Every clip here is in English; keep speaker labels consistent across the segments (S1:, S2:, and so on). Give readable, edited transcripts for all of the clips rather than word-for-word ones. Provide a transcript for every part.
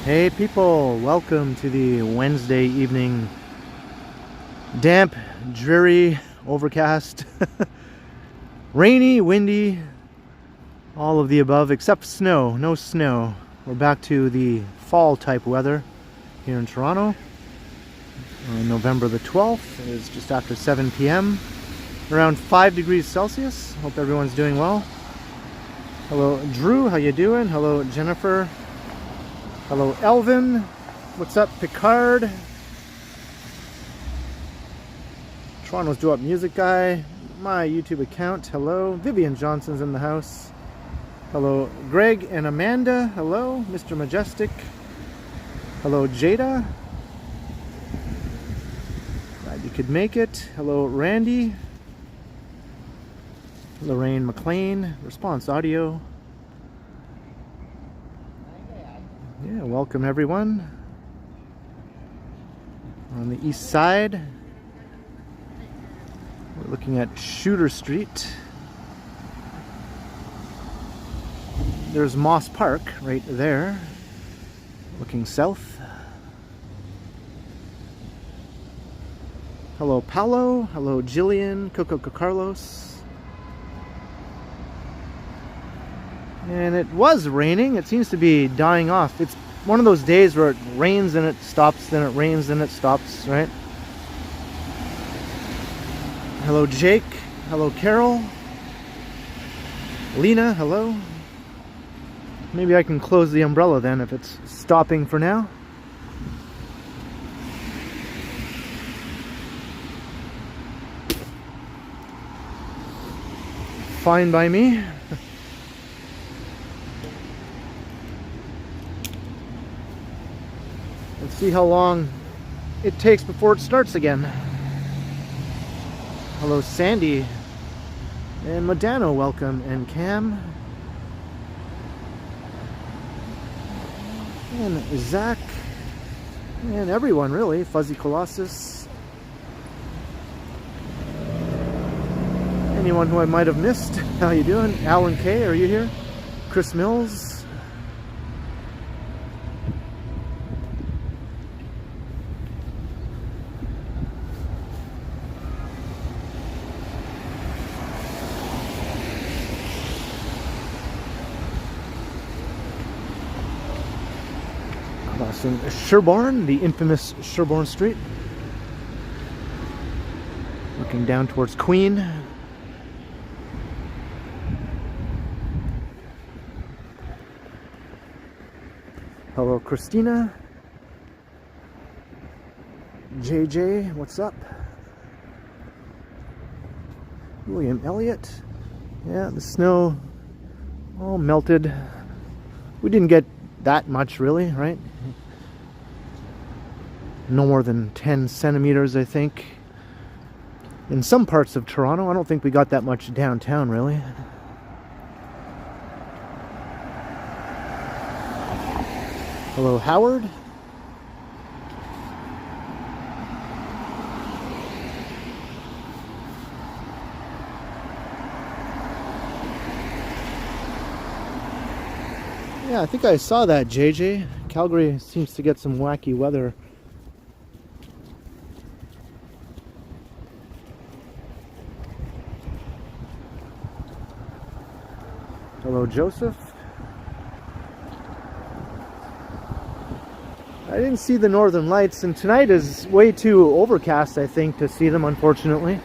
S1: Hey people, welcome to the Wednesday evening. Damp, dreary, overcast, rainy, windy, all of the above except snow. No snow. We're back to the fall type weather here in Toronto. On November the 12th, it is just after 7 p.m. Around 5 degrees Celsius. Hope everyone's doing well. Hello Drew, how you doing? Hello Jennifer. Hello Elvin. What's up Picard? Toronto's Do Up Music Guy. My YouTube account. Hello. Vivian Johnson's in the house. Hello Greg and Amanda. Hello Mr. Majestic. Hello Jada. Glad you could make it. Hello Randy. Lorraine McLean. Response Audio. Yeah, welcome everyone. On the east side, we're looking at Shooter Street. There's Moss Park right there, looking south. Hello Paolo, hello Jillian, Coco Carlos. And it was raining. It seems to be dying off. It's one of those days where it rains and it stops, then it rains and it stops, right? Hello Jake. Hello Carol. Lena, hello. Maybe I can close the umbrella then if it's stopping for now. Fine by me. Let's see how long it takes before it starts again. Hello Sandy and Modano, welcome, and Cam and Zach and everyone really. Fuzzy Colossus, anyone who I might have missed. How you doing? Alan K, are you here? Chris Mills. Crossing Sherbourne, the infamous Sherbourne Street. Looking down towards Queen. Hello Christina. JJ, what's up? William Elliott. Yeah, the snow all melted. We didn't get that much really, right? No more than 10 centimeters, I think. In some parts of Toronto, I don't think we got that much downtown, really. Hello, Howard. Yeah, I think I saw that, JJ. Calgary seems to get some wacky weather. Hello, Joseph. I didn't see the northern lights, and tonight is way too overcast, I think, to see them, unfortunately.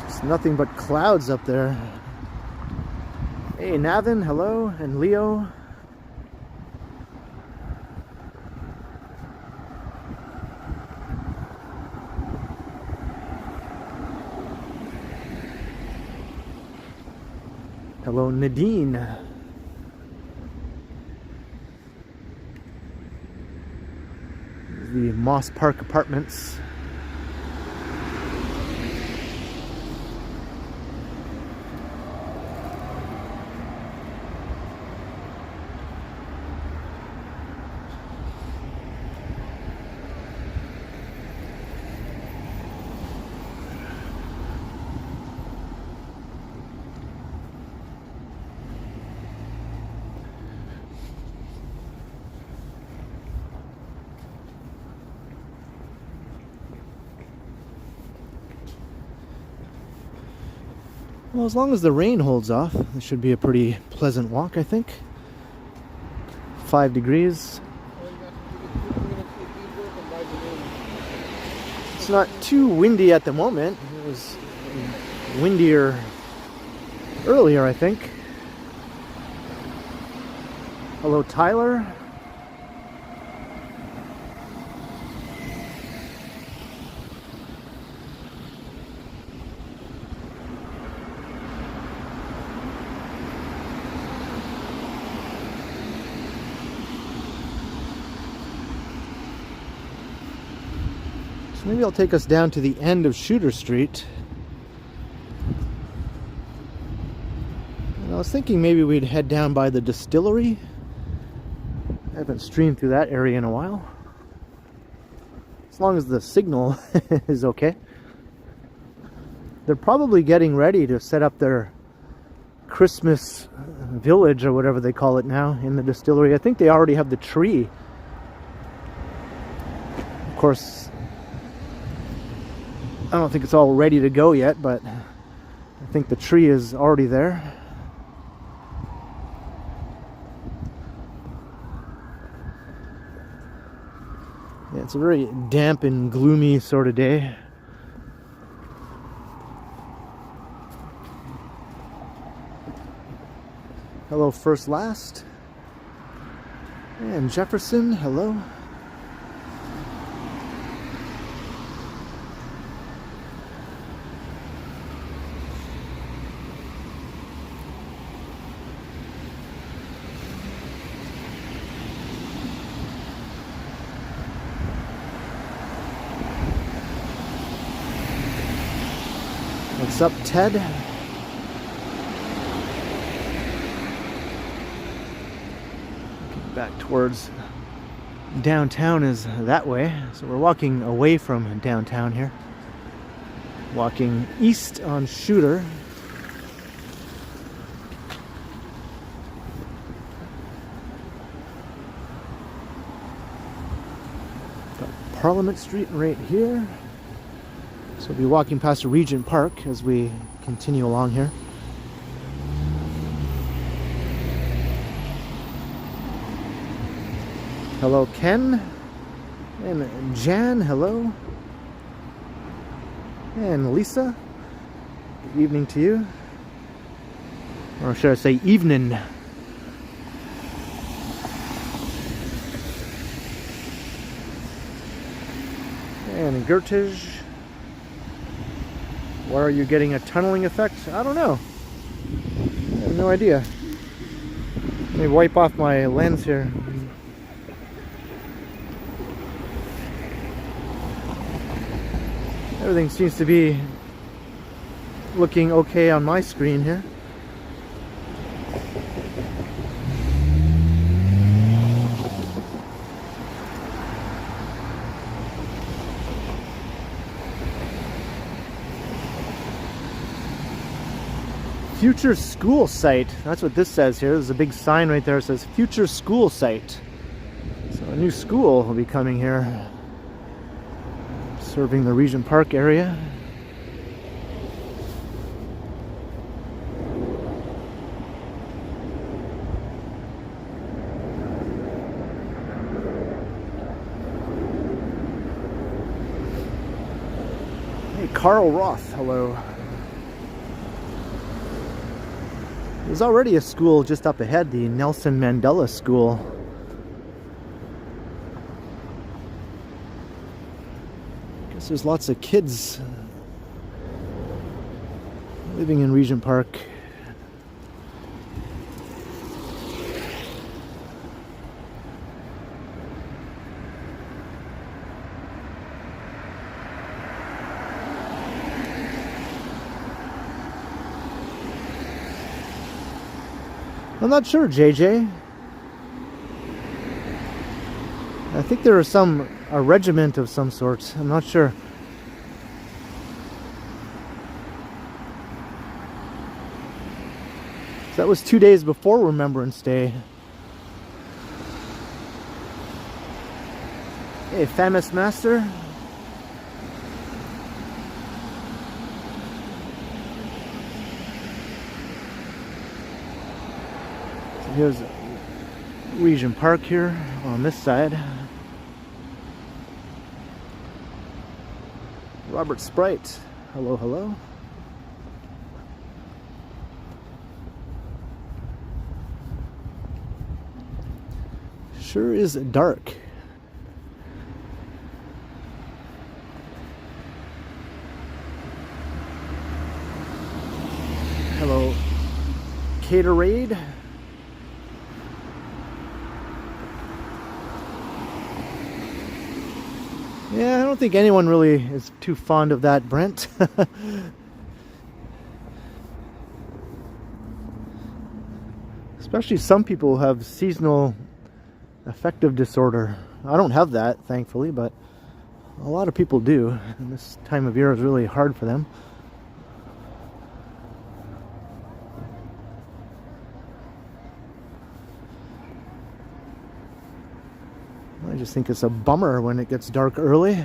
S1: Just nothing but clouds up there. Hey, Navin, hello, and Leo. Hello, Nadine. The Moss Park Apartments. Well, as long as the rain holds off, it should be a pretty pleasant walk, I think. 5 degrees. It's not too windy at the moment. It was windier earlier, I think. Hello, Tyler. So maybe I'll take us down to the end of Shooter Street. And I was thinking maybe we'd head down by the Distillery. I haven't streamed through that area in a while. As long as the signal is okay. They're probably getting ready to set up their Christmas village or whatever they call it now in the Distillery. I think they already have the tree. Of course, I don't think it's all ready to go yet, but I think the tree is already there. Yeah, it's a very damp and gloomy sort of day. Hello, First Last. And Jefferson, hello. What's up, Ted? Back towards downtown is that way. So we're walking away from downtown here. Walking east on Shooter. Got Parliament Street right here. So we'll be walking past Regent Park as we continue along here. Hello, Ken. And Jan, hello. And Lisa, good evening to you. Or should I say evening? And Gertige. Why are you getting a tunneling effect? I don't know. I have no idea. Let me wipe off my lens here. Everything seems to be looking okay on my screen here. Future school site. That's what this says here. There's a big sign right there that says future school site. So a new school will be coming here, serving the Regent Park area. Hey, Carl Roth, hello. There's already a school just up ahead, the Nelson Mandela School. Guess there's lots of kids living in Regent Park. I'm not sure, JJ. I think there is a regiment of some sort. I'm not sure. That was 2 days before Remembrance Day. Hey, Famous Master. Here's Regent Park here on this side. Robert Sprite, hello, hello. Sure is dark. Hello, Caterade. Yeah, I don't think anyone really is too fond of that, Brent. Especially some people have seasonal affective disorder. I don't have that, thankfully, but a lot of people do. And this time of year is really hard for them. I just think it's a bummer when it gets dark early.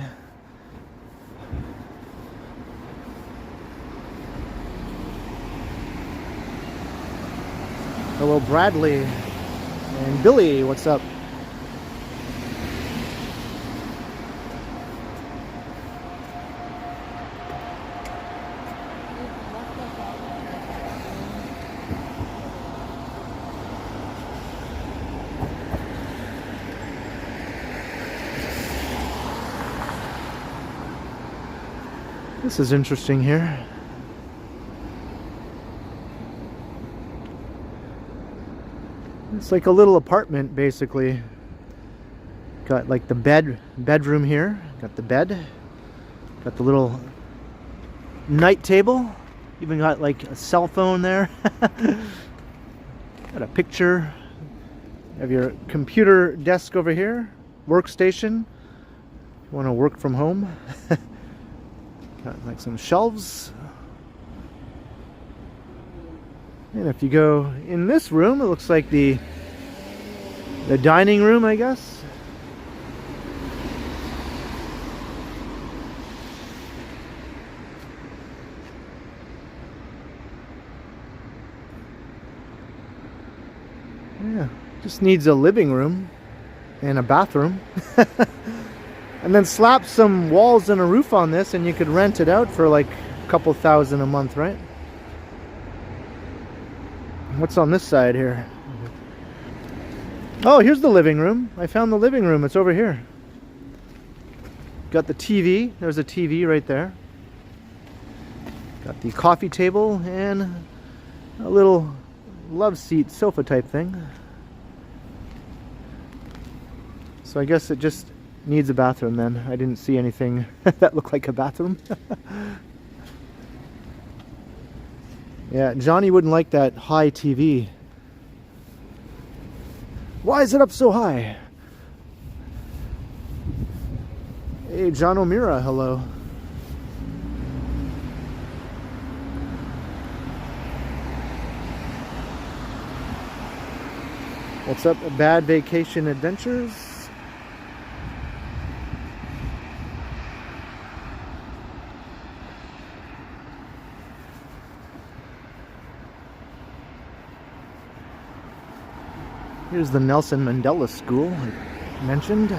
S1: Hello, Bradley and Billy, what's up? This is interesting here. It's like a little apartment, basically. Got like the bedroom here. Got the bed. Got the little night table. Even got like a cell phone there. Got a picture. Have your computer desk over here. Workstation. If you want to work from home. Got like some shelves. And if you go in this room, it looks like the dining room, I guess. Yeah, just needs a living room and a bathroom. And then slap some walls and a roof on this and you could rent it out for like a couple $1,000 a month, right? What's on this side here? Oh, here's the living room. I found the living room. It's over here. Got the TV. There's a TV right there. Got the coffee table and a little love seat sofa type thing. So I guess it just needs a bathroom then. I didn't see anything that looked like a bathroom. Yeah, Johnny wouldn't like that high TV. Why is it up so high? Hey, John O'Meara, hello. What's up, Bad Vacation Adventures? Here's the Nelson Mandela School I mentioned.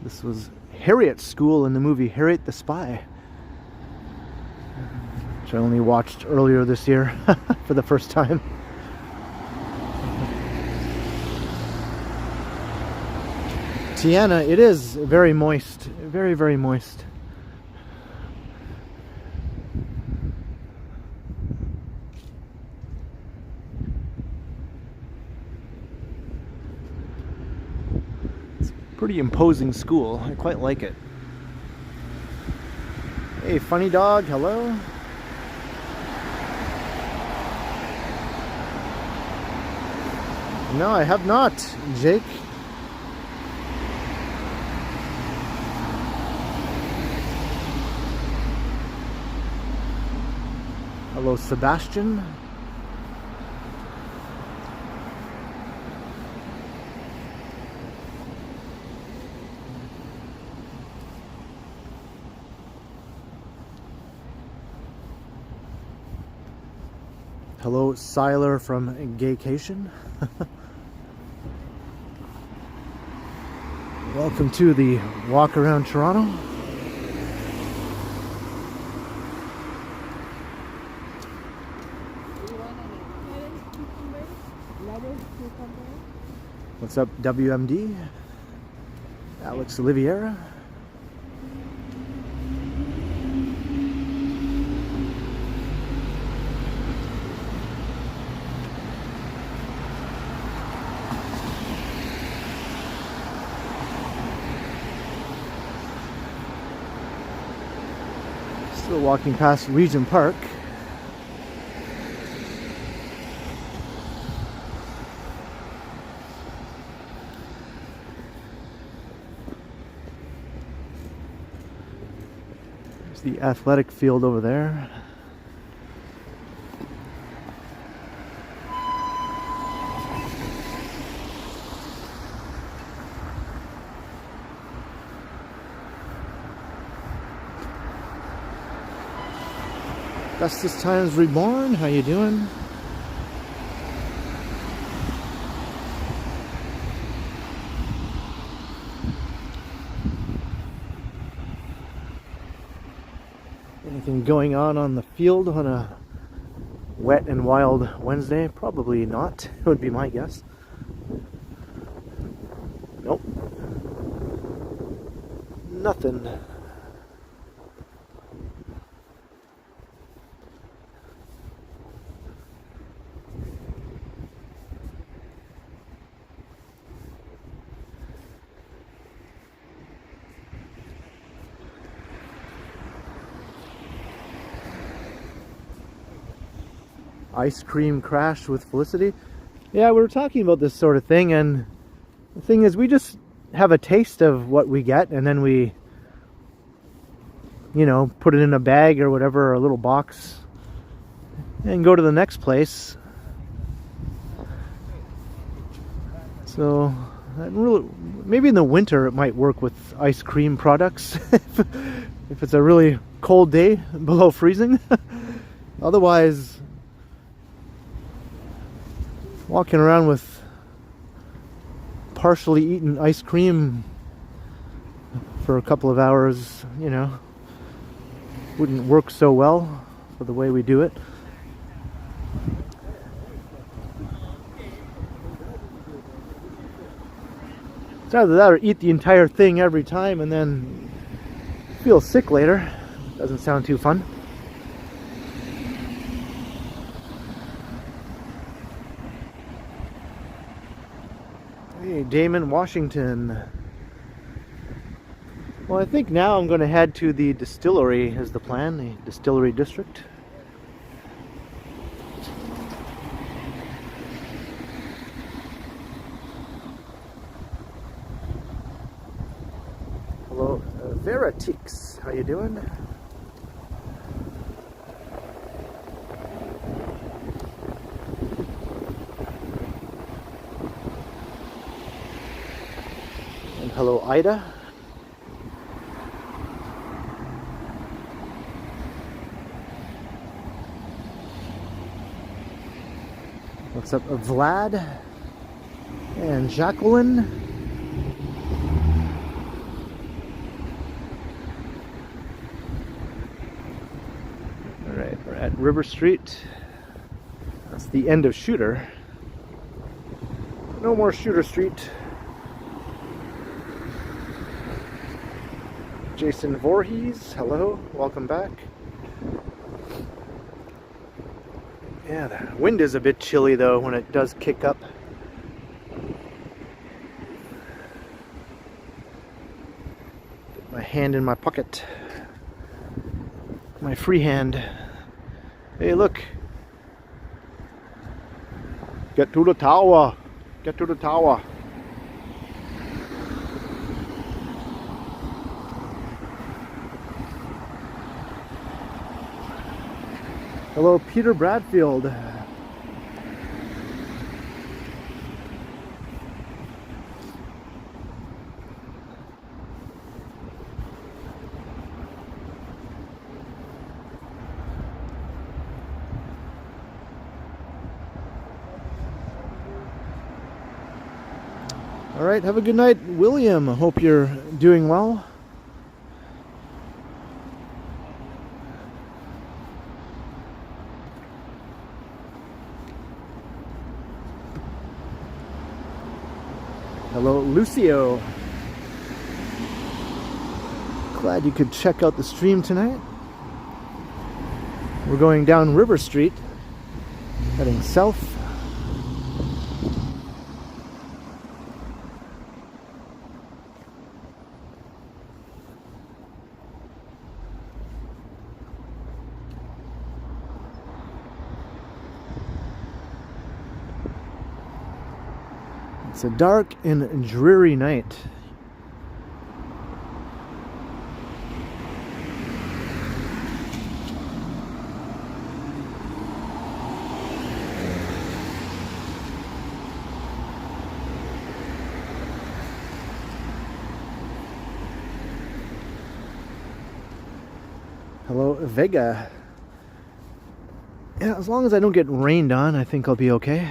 S1: This was Harriet's school in the movie Harriet the Spy, which I only watched earlier this year for the first time. Tiana, it is very moist, very, very moist. It's a pretty imposing school. I quite like it. Hey, funny dog, hello. No, I have not, Jake. Hello, Sebastian. Hello, Siler from Gaycation. Welcome to the walk around Toronto. What's up, WMD? Alex Oliveira. Still walking past Regent Park. There's the athletic field over there. Justice Times Reborn, how you doing? Anything going on the field on a wet and wild Wednesday? Probably not, would be my guess. Nope. Nothing. Ice cream crash with Felicity. Yeah, we were talking about this sort of thing, and the thing is, we just have a taste of what we get, and then we, you know, put it in a bag or whatever, or a little box, and go to the next place. So, really, maybe in the winter it might work with ice cream products if it's a really cold day below freezing. Otherwise, walking around with partially eaten ice cream for a couple of hours, you know, wouldn't work so well for the way we do it. It's either that or eat the entire thing every time and then feel sick later. Doesn't sound too fun. Hey, Damon, Washington. Well, I think now I'm going to head to the distillery is the plan, the Distillery District. Hello, Veratix, how you doing? Hello, Ida. What's up, Vlad and Jacqueline? All right, we're at River Street. That's the end of Shooter. No more Shooter Street. Jason Voorhees, hello, welcome back. Yeah, the wind is a bit chilly though when it does kick up. Put my hand in my pocket. My free hand. Hey, look. Get to the tower. Get to the tower. Hello, Peter Bradfield. All right, have a good night, William. Hope you're doing well. Hello, Lucio. Glad you could check out the stream tonight. We're going down River Street, heading south. It's a dark and dreary night. Hello, Vega. Yeah, as long as I don't get rained on, I think I'll be okay.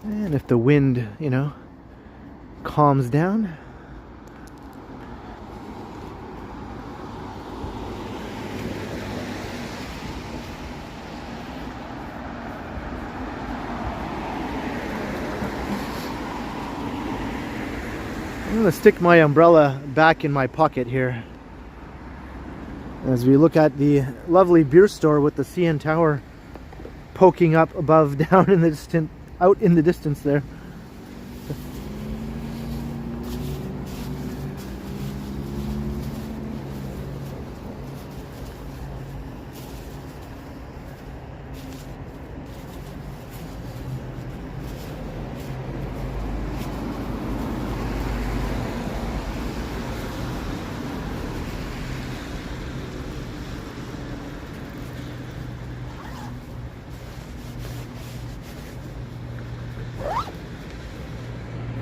S1: And if the wind, you know, calms down. I'm going to stick my umbrella back in my pocket here as we look at the lovely beer store with the CN Tower poking up above, down in the distant, out in the distance there.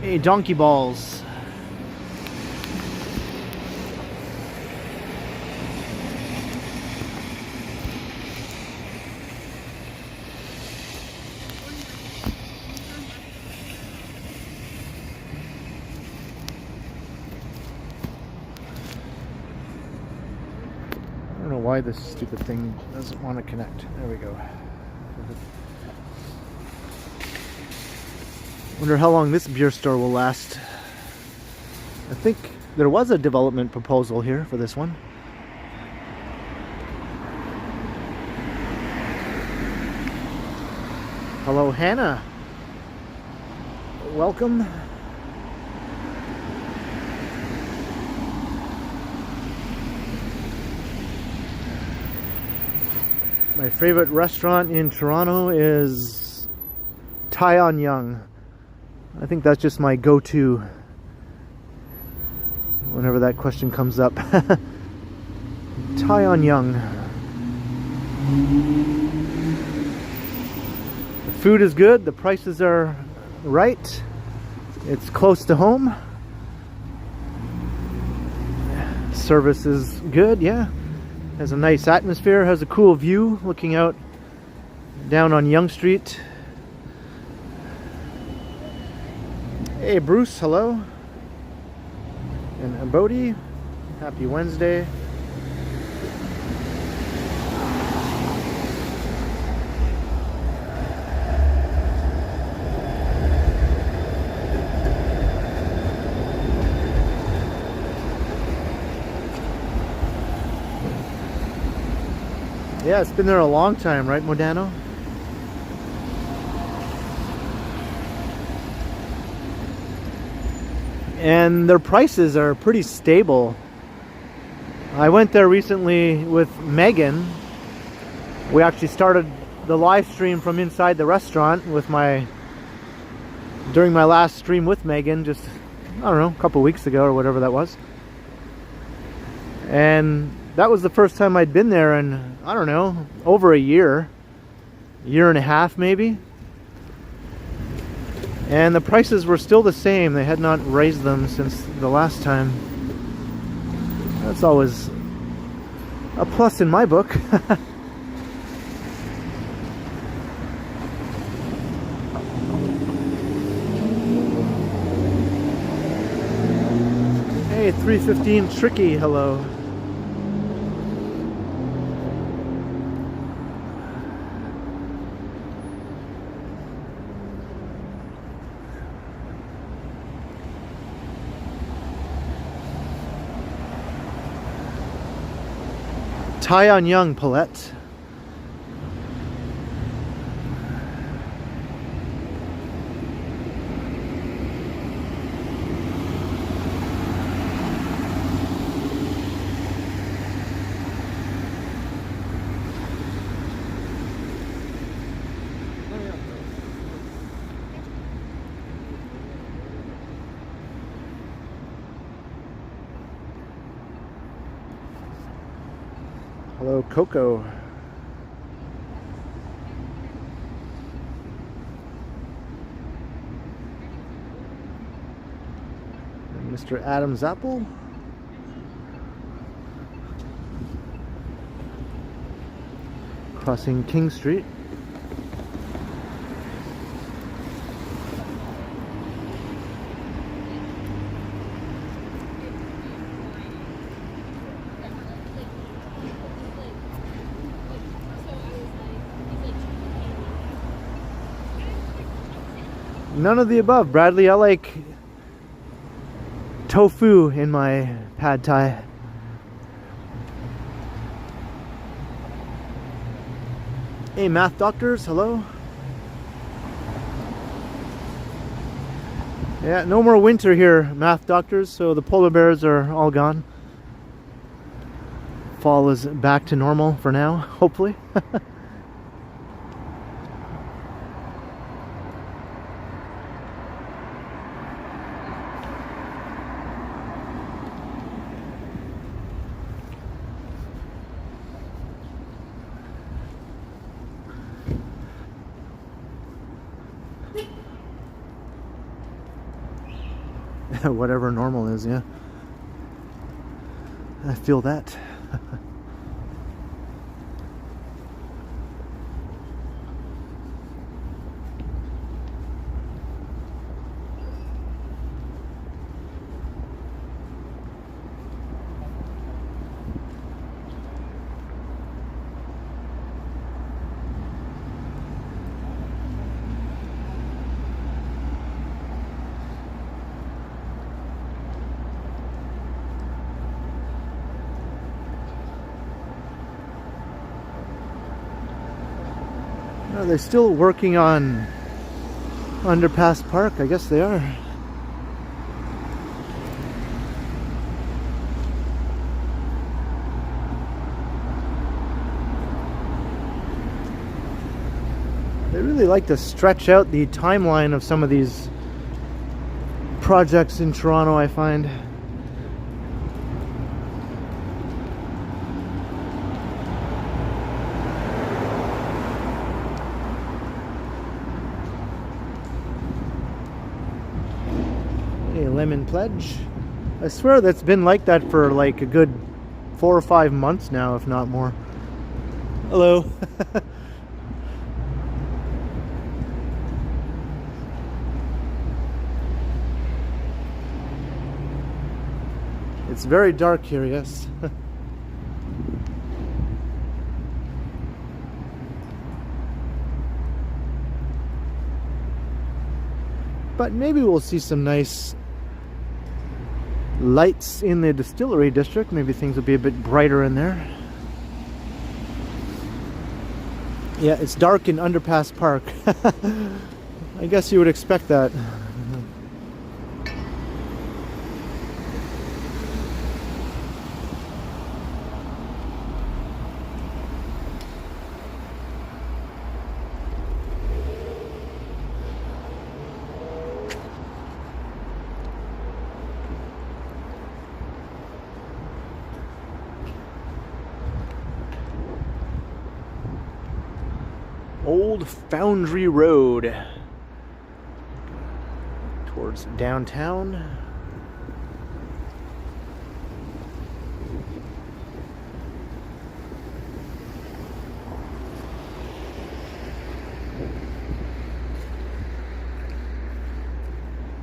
S1: Hey, donkey balls. I don't know why this stupid thing doesn't want to connect. There we go. Wonder how long this beer store will last. I think there was a development proposal here for this one. Hello, Hannah. Welcome. My favorite restaurant in Toronto is Tai On Young. I think that's just my go-to whenever that question comes up. Tai On Young. The food is good, the prices are right, it's close to home. Service is good, yeah. Has a nice atmosphere, has a cool view looking out down on Yonge Street. Hey Bruce, hello. And Bodhi, happy Wednesday. Yeah, it's been there a long time, right, Modano? And their prices are pretty stable. I went there recently with Megan. We actually started the live stream from inside the restaurant with during my last stream with Megan, just, I don't know, a couple weeks ago or whatever that was. And that was the first time I'd been there in, I don't know, over a year and a half maybe. And the prices were still the same. They had not raised them since the last time. That's always a plus in my book. Hey, 315 Tricky, hello. Tyon Young, Paulette. Hello, Coco. And Mr. Adam's Apple. Crossing King Street. None of the above, Bradley. I like tofu in my pad thai. Hey, math doctors, hello. Yeah, no more winter here, math doctors, so the polar bears are all gone. Fall is back to normal for now, hopefully. Whatever normal is, yeah. I feel that. Are they still working on Underpass Park? I guess they are. They really like to stretch out the timeline of some of these projects in Toronto, I find. Lemon Pledge. I swear that's been like that for like a good 4 or 5 months now, if not more. Hello. It's very dark here, yes. But maybe we'll see some nice lights in the Distillery District. Maybe things will be a bit brighter in there. Yeah, it's dark in Underpass Park. I guess you would expect that. Old Foundry Road towards downtown.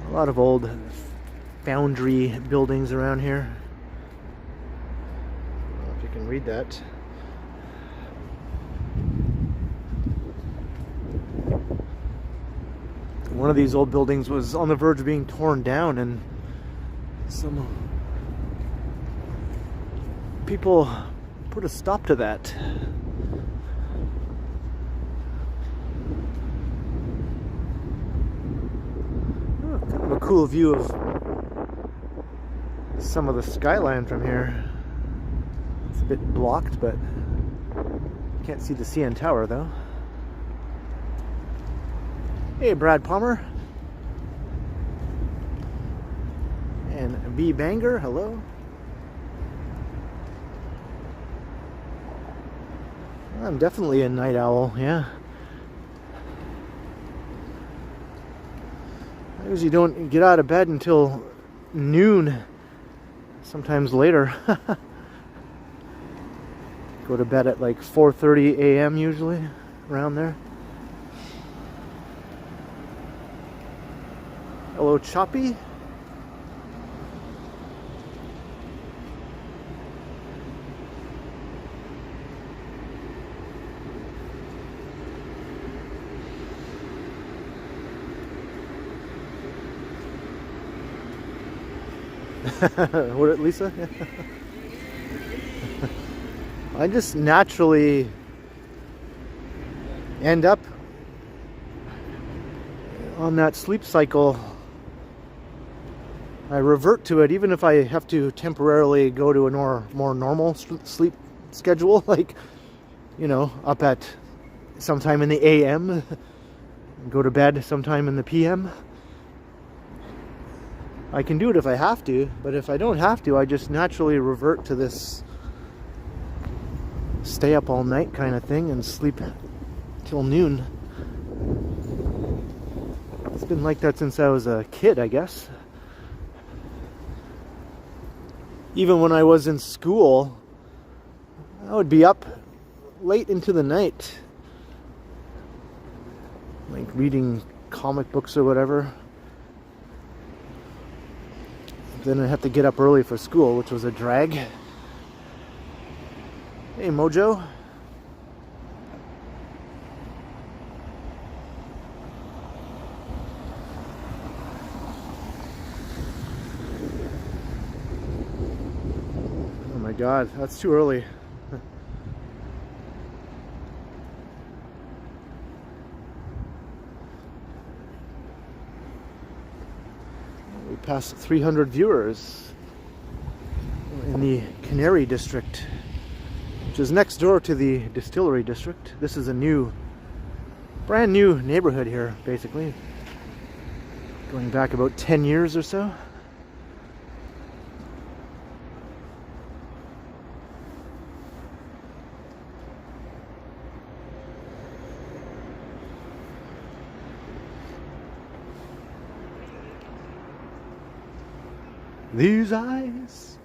S1: A lot of old foundry buildings around here. I don't know if you can read that. One of these old buildings was on the verge of being torn down, and some people put a stop to that. Oh, kind of a cool view of some of the skyline from here. It's a bit blocked, but can't see the CN Tower though. Hey, Brad Palmer. And V Banger, hello. I'm definitely a night owl, yeah. I usually don't get out of bed until noon, sometimes later. Go to bed at like 4:30 a.m. usually, around there. Hello, Choppy. What, Lisa? I just naturally end up on that sleep cycle. I revert to it even if I have to temporarily go to a more normal sleep schedule, like, you know, up at sometime in the AM, go to bed sometime in the PM. I can do it if I have to, but if I don't have to, I just naturally revert to this stay up all night kind of thing and sleep till noon. It's been like that since I was a kid, I guess. Even when I was in school, I would be up late into the night, like reading comic books or whatever. Then I have to get up early for school, which was a drag. Hey, Mojo. Oh my God, that's too early. We passed 300 viewers in the Canary District, which is next door to the Distillery District. This is a brand new neighborhood here, basically, going back about 10 years or so. These eyes.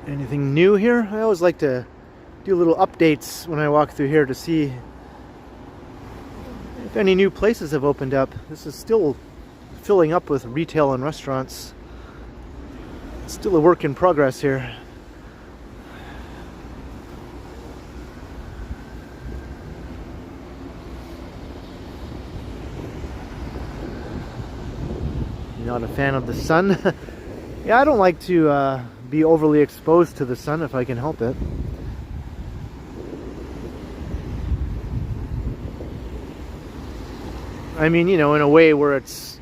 S1: Anything new here? I always like to do little updates when I walk through here to see if any new places have opened up. This is still filling up with retail and restaurants. It's still a work in progress here. You're not a fan of the sun? Yeah, I don't like to be overly exposed to the sun if I can help it. I mean, you know, in a way where it's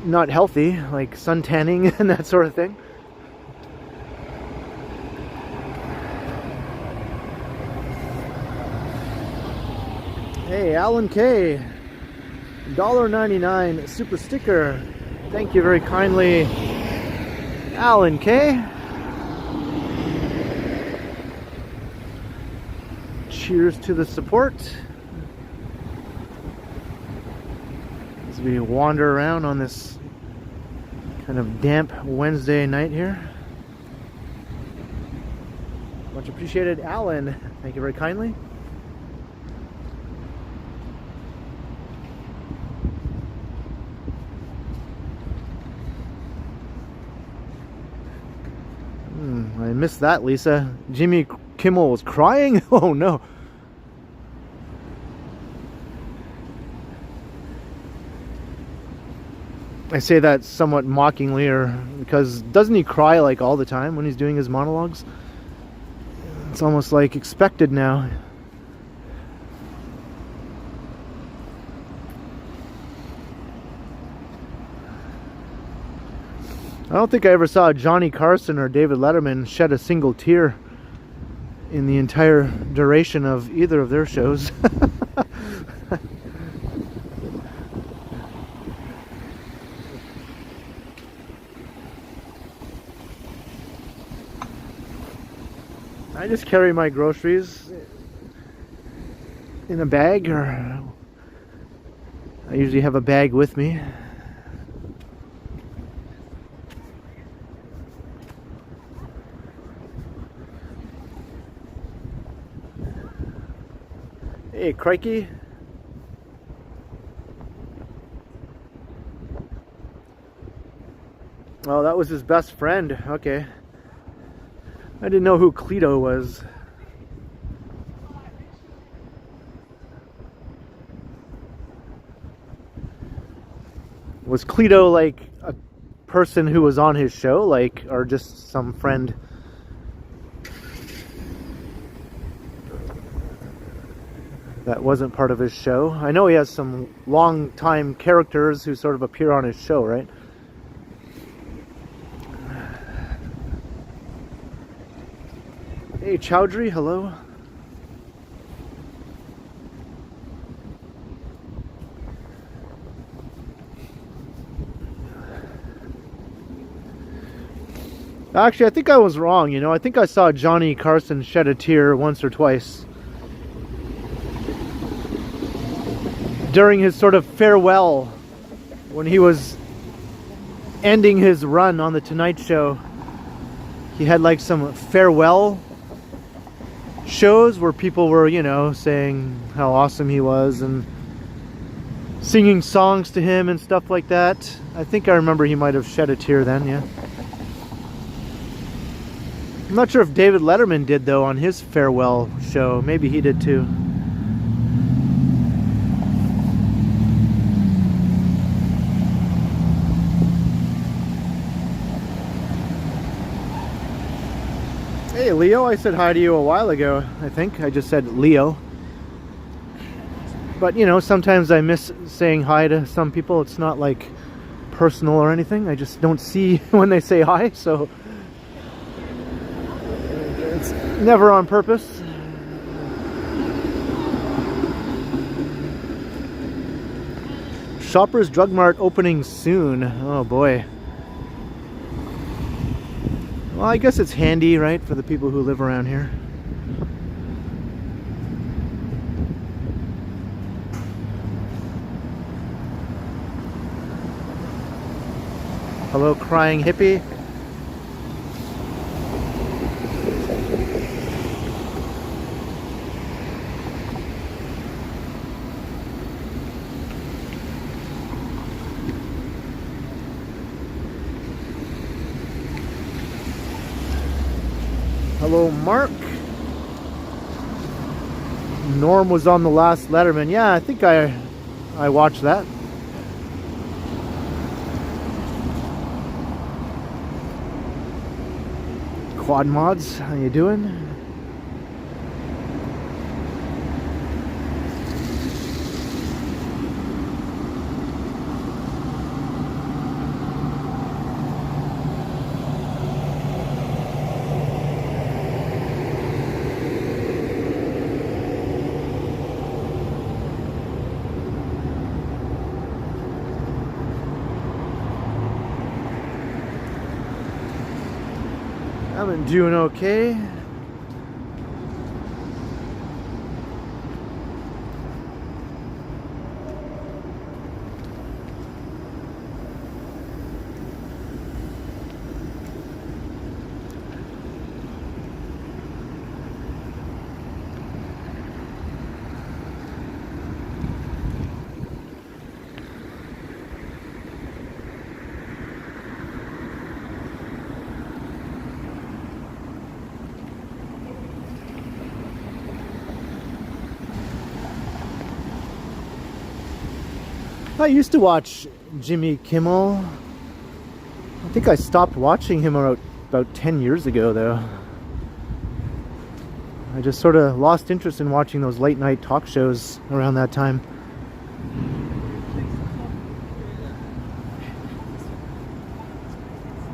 S1: not healthy, like sun tanning and that sort of thing. Hey, Alan K, $1.99 super sticker. Thank you very kindly, Alan K. Cheers to the support. As we wander around on this kind of damp Wednesday night here. Much appreciated, Alan. Thank you very kindly. I missed that, Lisa. Jimmy Kimmel was crying? Oh no. I say that somewhat mockingly, or because doesn't he cry like all the time when he's doing his monologues? It's almost like expected now. I don't think I ever saw Johnny Carson or David Letterman shed a single tear in the entire duration of either of their shows. I just carry my groceries in a bag, or I usually have a bag with me. Hey, crikey. Oh, that was his best friend. Okay. I didn't know who Cleto was. Was Cleto like a person who was on his show, like, or just some friend? That wasn't part of his show. I know he has some long-time characters who sort of appear on his show, right? Hey, Chowdhury, hello. Actually, I think I was wrong, you know. I think I saw Johnny Carson shed a tear once or twice during his sort of farewell, when he was ending his run on the Tonight Show. He had like some farewell shows where people were, you know, saying how awesome he was and singing songs to him and stuff like that. I think I remember he might have shed a tear then, yeah. I'm not sure if David Letterman did, though, on his farewell show. Maybe he did too. Hey, Leo, I said hi to you a while ago, I think. I just said Leo. But, you know, sometimes I miss saying hi to some people. It's not, like, personal or anything. I just don't see when they say hi, so it's never on purpose. Shoppers Drug Mart opening soon. Oh, boy. Well, I guess it's handy, right, for the people who live around here. Hello, crying hippie. Hello, Mark. Norm was on the last Letterman. Yeah, I think I watched that. Quad Mods, how you doing? I'm doing okay. I used to watch Jimmy Kimmel. I think I stopped watching him about 10 years ago, though. I just sort of lost interest in watching those late night talk shows around that time.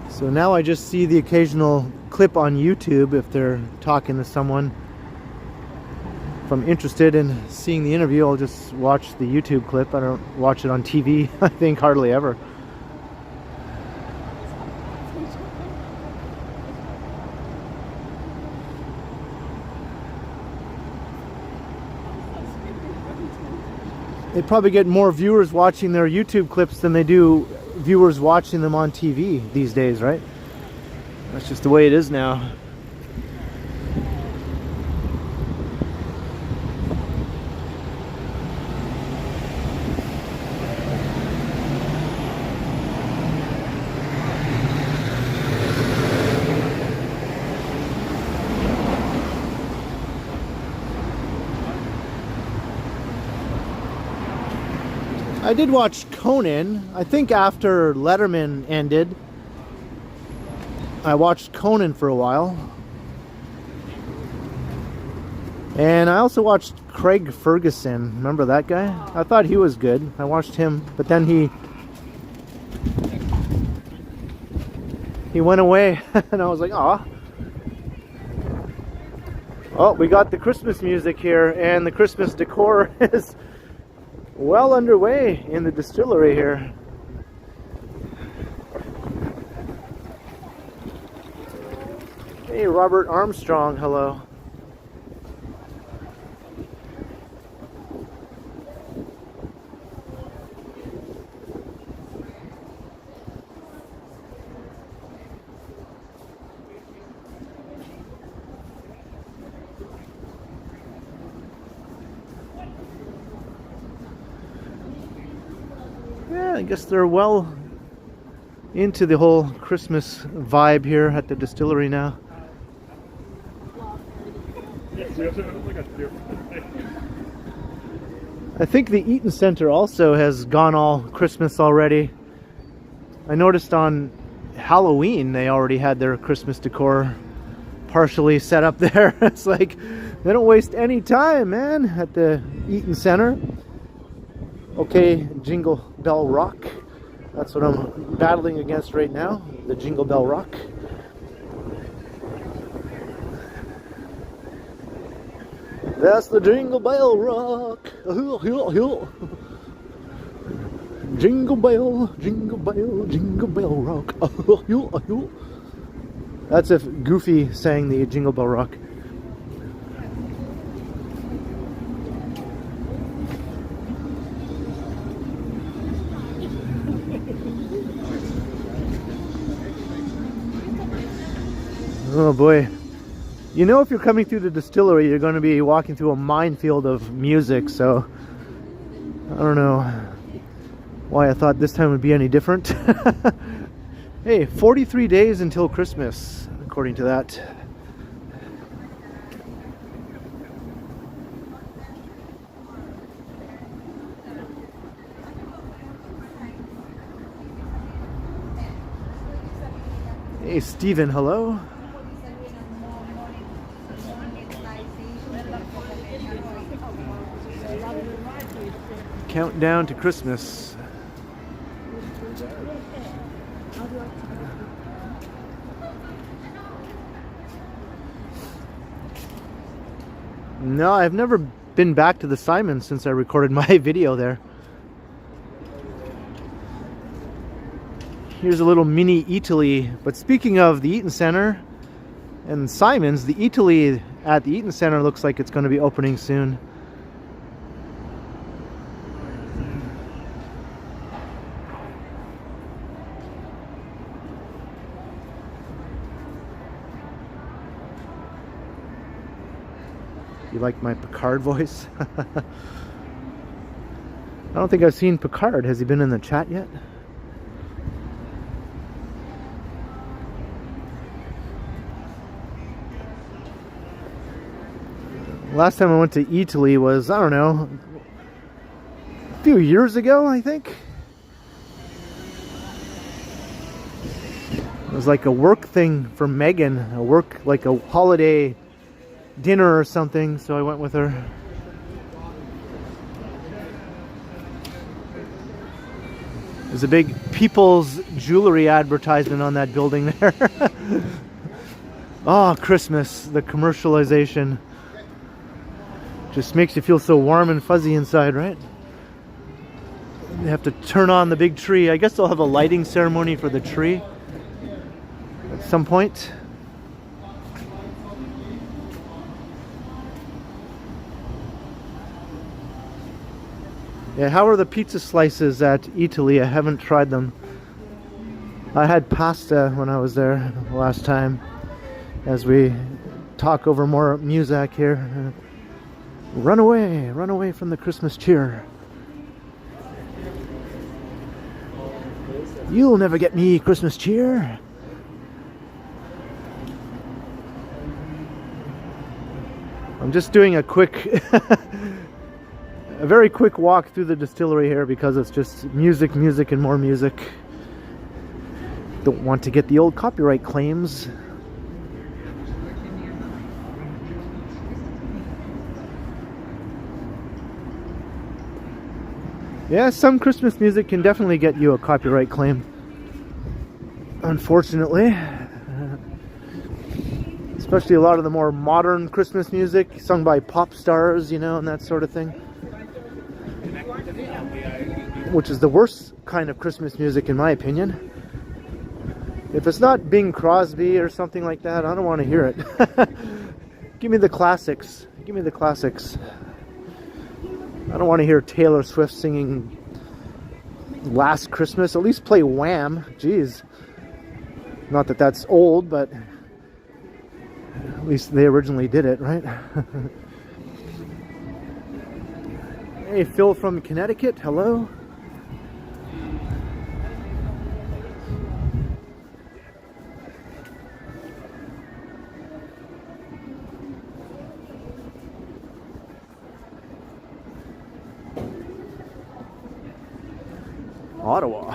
S1: So now I just see the occasional clip on YouTube if they're talking to someone. If I'm interested in seeing the interview, I'll just watch the YouTube clip. I don't watch it on TV, I think, hardly ever. They probably get more viewers watching their YouTube clips than they do viewers watching them on TV these days, right? That's just the way it is now. I did watch Conan. I think after Letterman ended, I watched Conan for a while. And I also watched Craig Ferguson. Remember that guy? I thought he was good. I watched him, but then he went away and I was like, "Aw." Oh, we got the Christmas music here, and the Christmas decor is well underway in the distillery here. Hey, Robert Armstrong, hello. I guess they're well into the whole Christmas vibe here at the distillery now. I think the Eaton Center also has gone all Christmas already. I noticed on Halloween they already had their Christmas decor partially set up there. It's like they don't waste any time, man, at the Eaton Center. Okay, Jingle Bell Rock. That's what I'm battling against right now, the Jingle Bell Rock. That's the Jingle Bell Rock. Jingle Bell, Jingle Bell, Jingle Bell Rock. That's if Goofy sang the Jingle Bell Rock. Oh boy. You know, if you're coming through the distillery, you're going to be walking through a minefield of music, so I don't know why I thought this time would be any different. Hey, 43 days until Christmas, according to that. Hey, Steven, hello. Countdown to Christmas. No, I've never been back to the Simon since I recorded my video there. Here's a little mini Italy. But speaking of the Eaton Center and Simon's, the Italy at the Eaton Center looks like it's going to be opening soon. You like my Picard voice? I don't think I've seen Picard. Has he been in the chat yet? Last time I went to Italy was, I don't know, few years ago, I think. It was like a work thing for Megan, like a holiday dinner or something, so I went with her. There's a big People's Jewelry advertisement on that building there. Oh, Christmas, the commercialization. Just makes you feel so warm and fuzzy inside, right? They have to turn on the big tree. I guess they'll have a lighting ceremony for the tree at some point. Yeah, how are the pizza slices at Italy? I haven't tried them. I had pasta when I was there last time. As we talk over more music here. Run away from the Christmas cheer. You'll never get me, Christmas cheer. I'm just doing a quick a very quick walk through the distillery here because it's just music, and more music. Don't want to get the old copyright claims. Yeah, some Christmas music can definitely get you a copyright claim. Unfortunately. Especially a lot of the more modern Christmas music sung by pop stars, you know, and that sort of thing. Which is the worst kind of Christmas music in my opinion. If it's not Bing Crosby or something like that, I don't want to hear it. Give me the classics. Give me the classics. I don't want to hear Taylor Swift singing Last Christmas. At least play Wham. Jeez. Not that that's old, but at least they originally did it, right? Hey, Phil from Connecticut. Hello. Ottawa.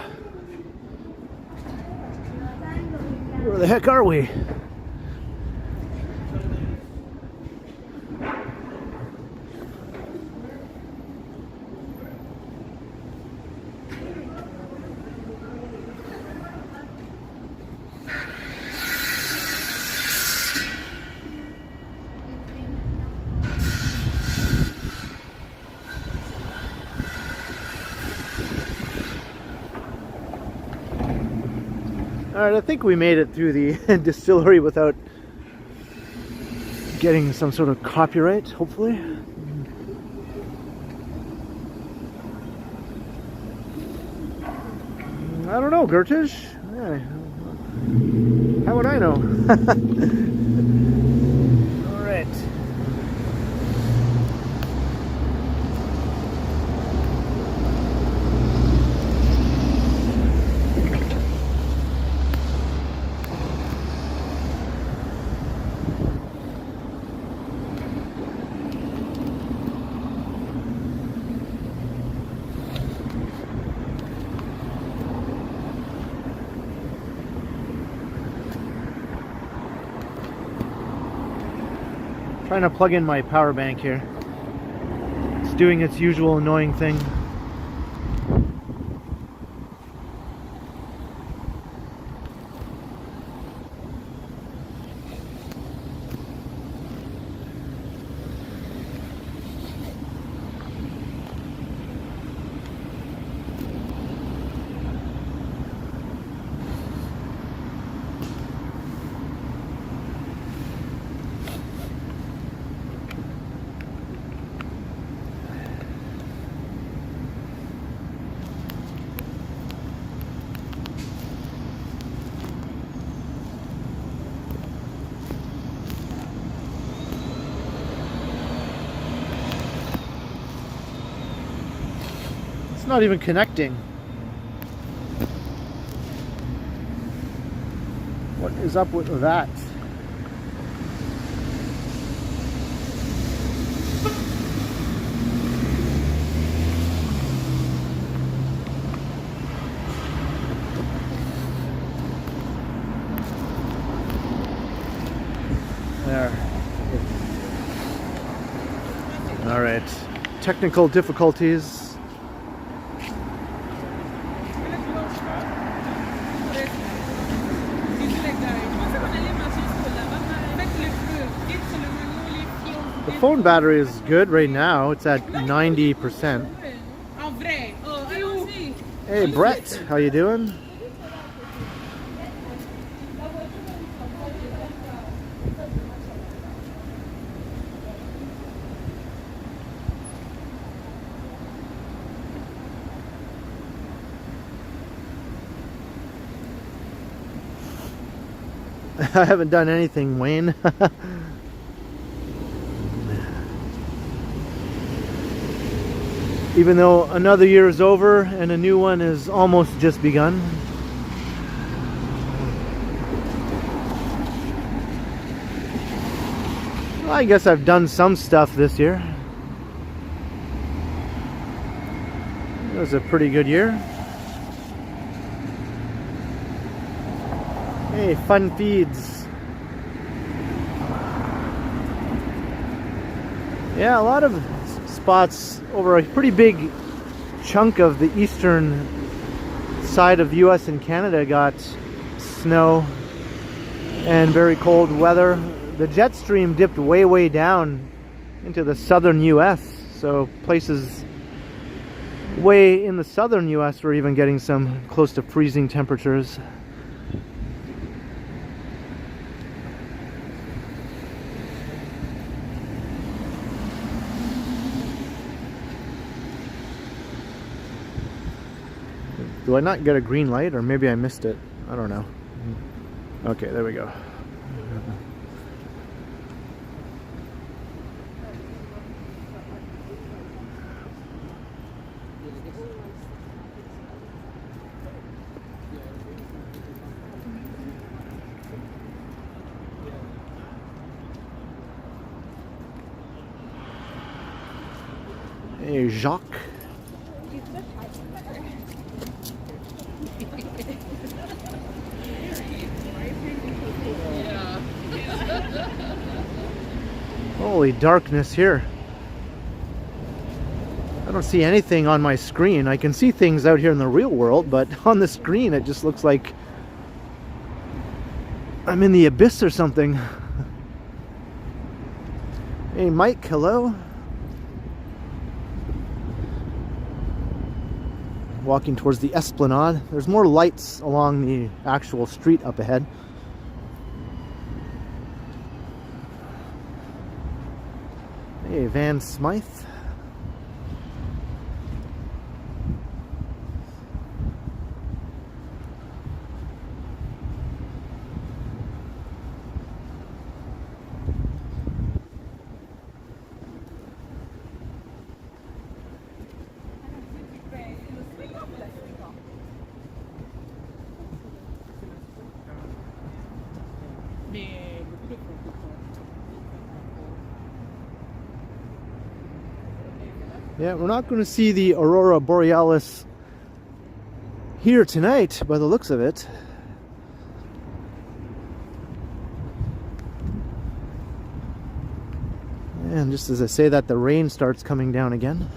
S1: Where the heck are we? Alright, I think we made it through the distillery without getting some sort of copyright, hopefully. I don't know, Gertish. How would I know? Alright. Trying to plug in my power bank here. It's doing its usual annoying thing. Not even connecting. What is up with that? There. All right. Technical difficulties. The phone battery is good right now. It's at 90%. Hey Brett, how you doing? I haven't done anything, Wayne. Even though another year is over and a new one is almost just begun. Well, I guess I've done some stuff this year. It was a pretty good year. Hey, fun feeds. Yeah, a lot of spots over a pretty big chunk of the eastern side of the US and Canada got snow and very cold weather. The jet stream dipped way down into the southern US, so places way in the southern US were even getting some close to freezing temperatures. Do I not get a green light, or maybe I missed it? I don't know. Okay, there we go. Hey, Jacques. Holy darkness here. I don't see anything on my screen. I can see things out here in the real world, but on the screen it just looks like I'm in the abyss or something. Hey Mike, hello. Walking towards the Esplanade. There's more lights along the actual street up ahead. Hey, Van Smythe. Yeah, we're not going to see the Aurora Borealis here tonight by the looks of it. And just as I say that, the rain starts coming down again.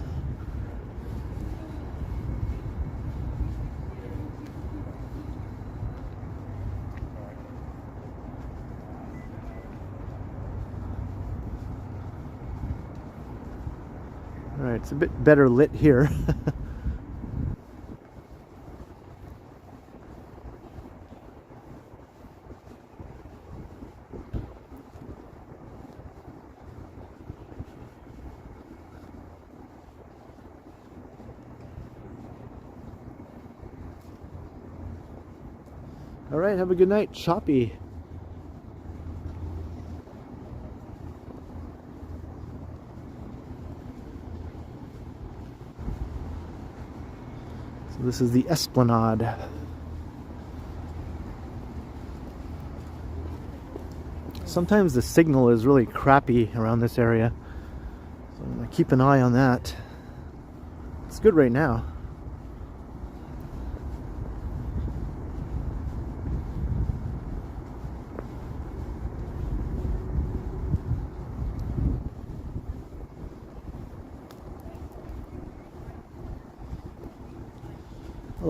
S1: Alright, it's a bit better lit here. Alright, have a good night, Choppy. So this is the Esplanade. Sometimes the signal is really crappy around this area, so I'm going to keep an eye on that. It's good right now.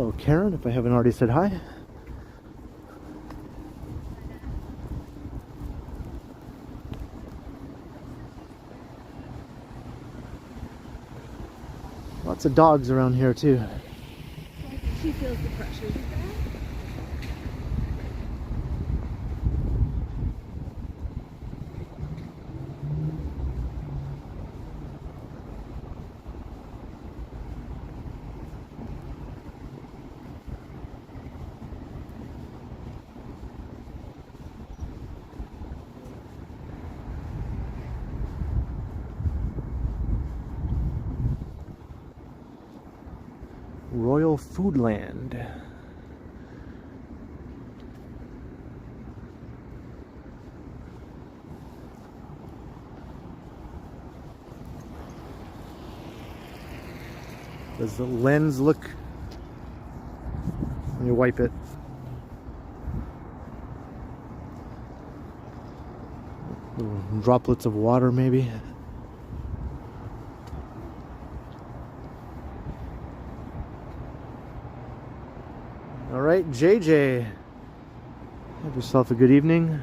S1: Hello, Karen, if I haven't already said hi. Lots of dogs around here too.
S2: She feels the pressure.
S1: Royal Foodland. Does the lens look when you wipe it? Little droplets of water maybe. Alright, JJ, have yourself a good evening.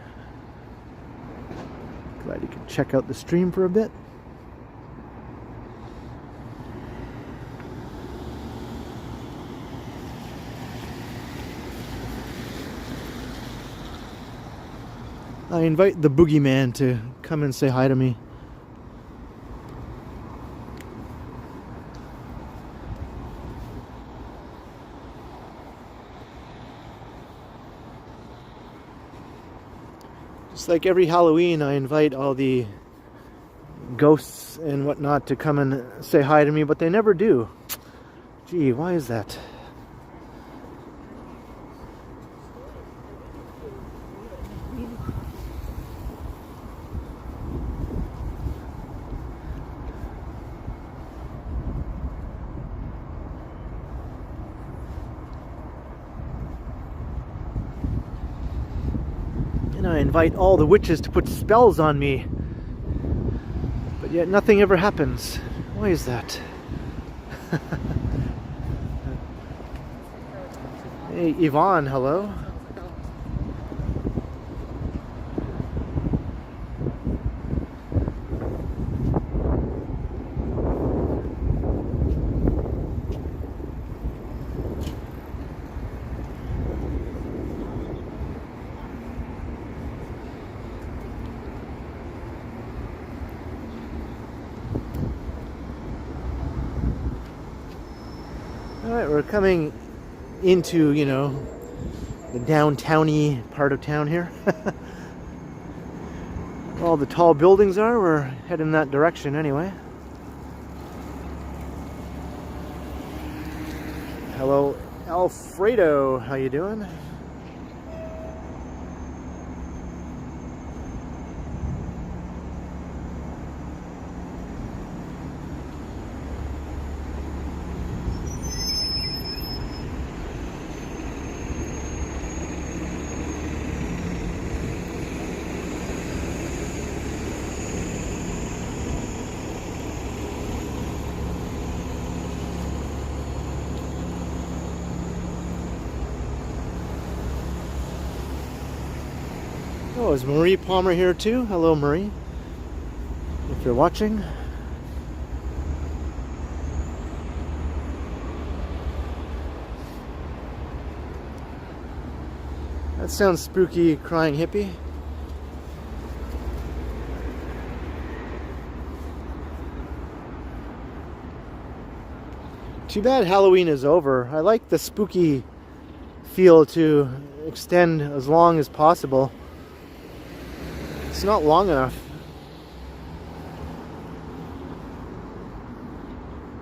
S1: Glad you could check out the stream for a bit. I invite the boogeyman to come and say hi to me. Just like every Halloween, I invite all the ghosts and whatnot to come and say hi to me, but they never do. Gee, why is that? And I invite all the witches to put spells on me, but yet nothing ever happens. Why is that? Hey, Yvonne, hello. Alright, we're coming into, you know, the downtowny part of town here. All the tall buildings are, we're heading that direction anyway. Hello, Alfredo, how you doing? Oh, is Marie Palmer here too? Hello, Marie. If you're watching. That sounds spooky, crying hippie. Too bad Halloween is over. I like the spooky feel to extend as long as possible. It's not long enough.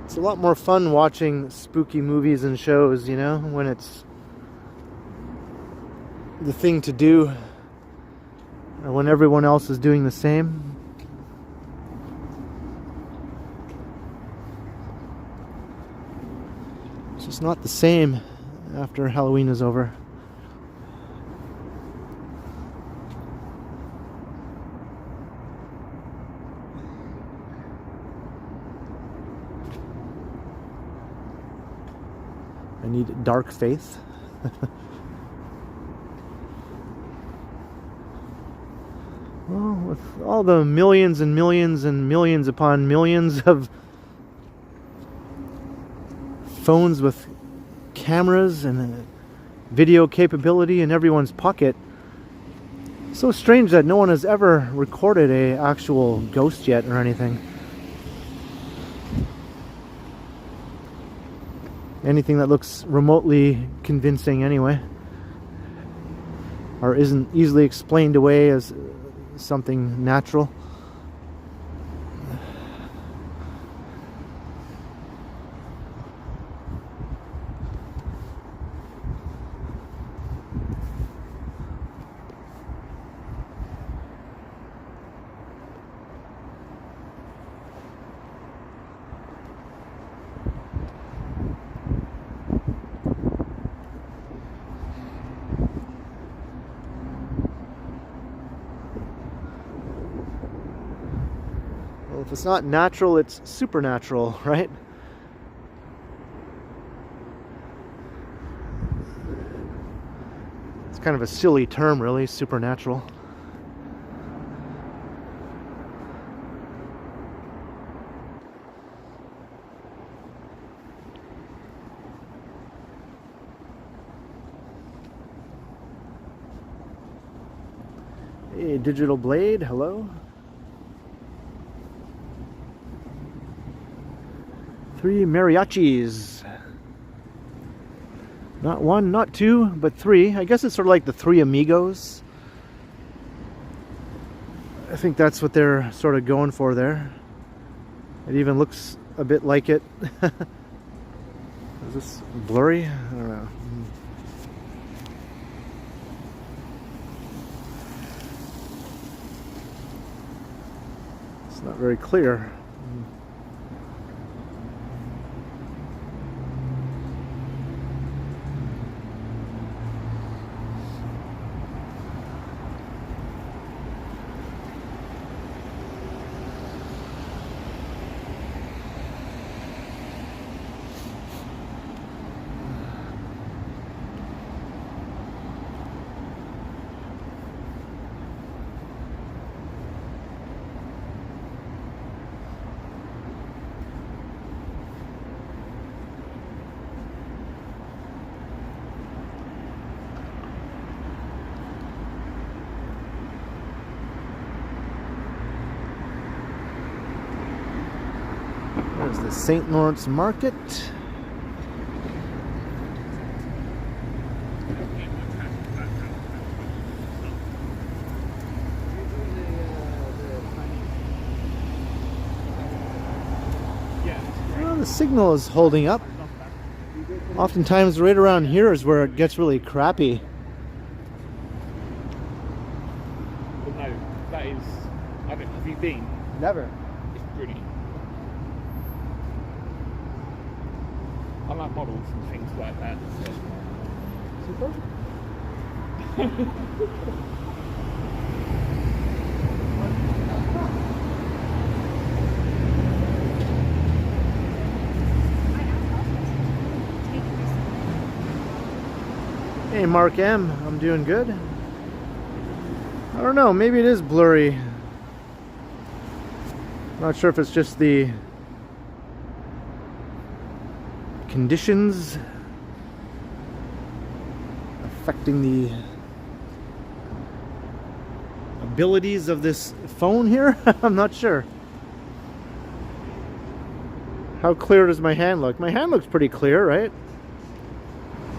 S1: It's a lot more fun watching spooky movies and shows, you know, when it's the thing to do, or when everyone else is doing the same. It's just not the same after Halloween is over. I need dark faith. Well, with all the millions and millions and millions upon millions of phones with cameras and video capability in everyone's pocket, so strange that no one has ever recorded a actual ghost yet or anything. Anything that looks remotely convincing anyway, or isn't easily explained away as something natural. If it's not natural, it's supernatural, right? It's kind of a silly term, really, supernatural. Hey, Digital Blade, hello. 3 mariachis. Not one, not two, but 3. I guess it's sort of like the 3 amigos. I think that's what they're sort of going for there. It even looks a bit like it. Is this blurry? I don't know. It's not very clear. There's the St. Lawrence Market. Well, the signal is holding up. Oftentimes right around here is where it gets really crappy.
S3: But no, that is... have you been?
S1: Never.
S3: It's brilliant. I like models and things like that.
S1: Super. Hey Mark M, I'm doing good. I don't know, maybe it is blurry. Not sure if it's just the conditions affecting the abilities of this phone here. I'm not sure. How clear does my hand look? My hand looks pretty clear, right?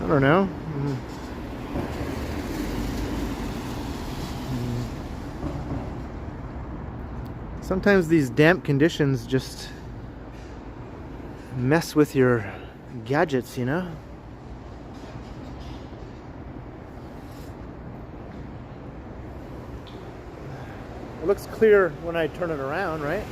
S1: I don't know. Sometimes these damp conditions just mess with your gadgets, you know? It looks clear when I turn it around, right?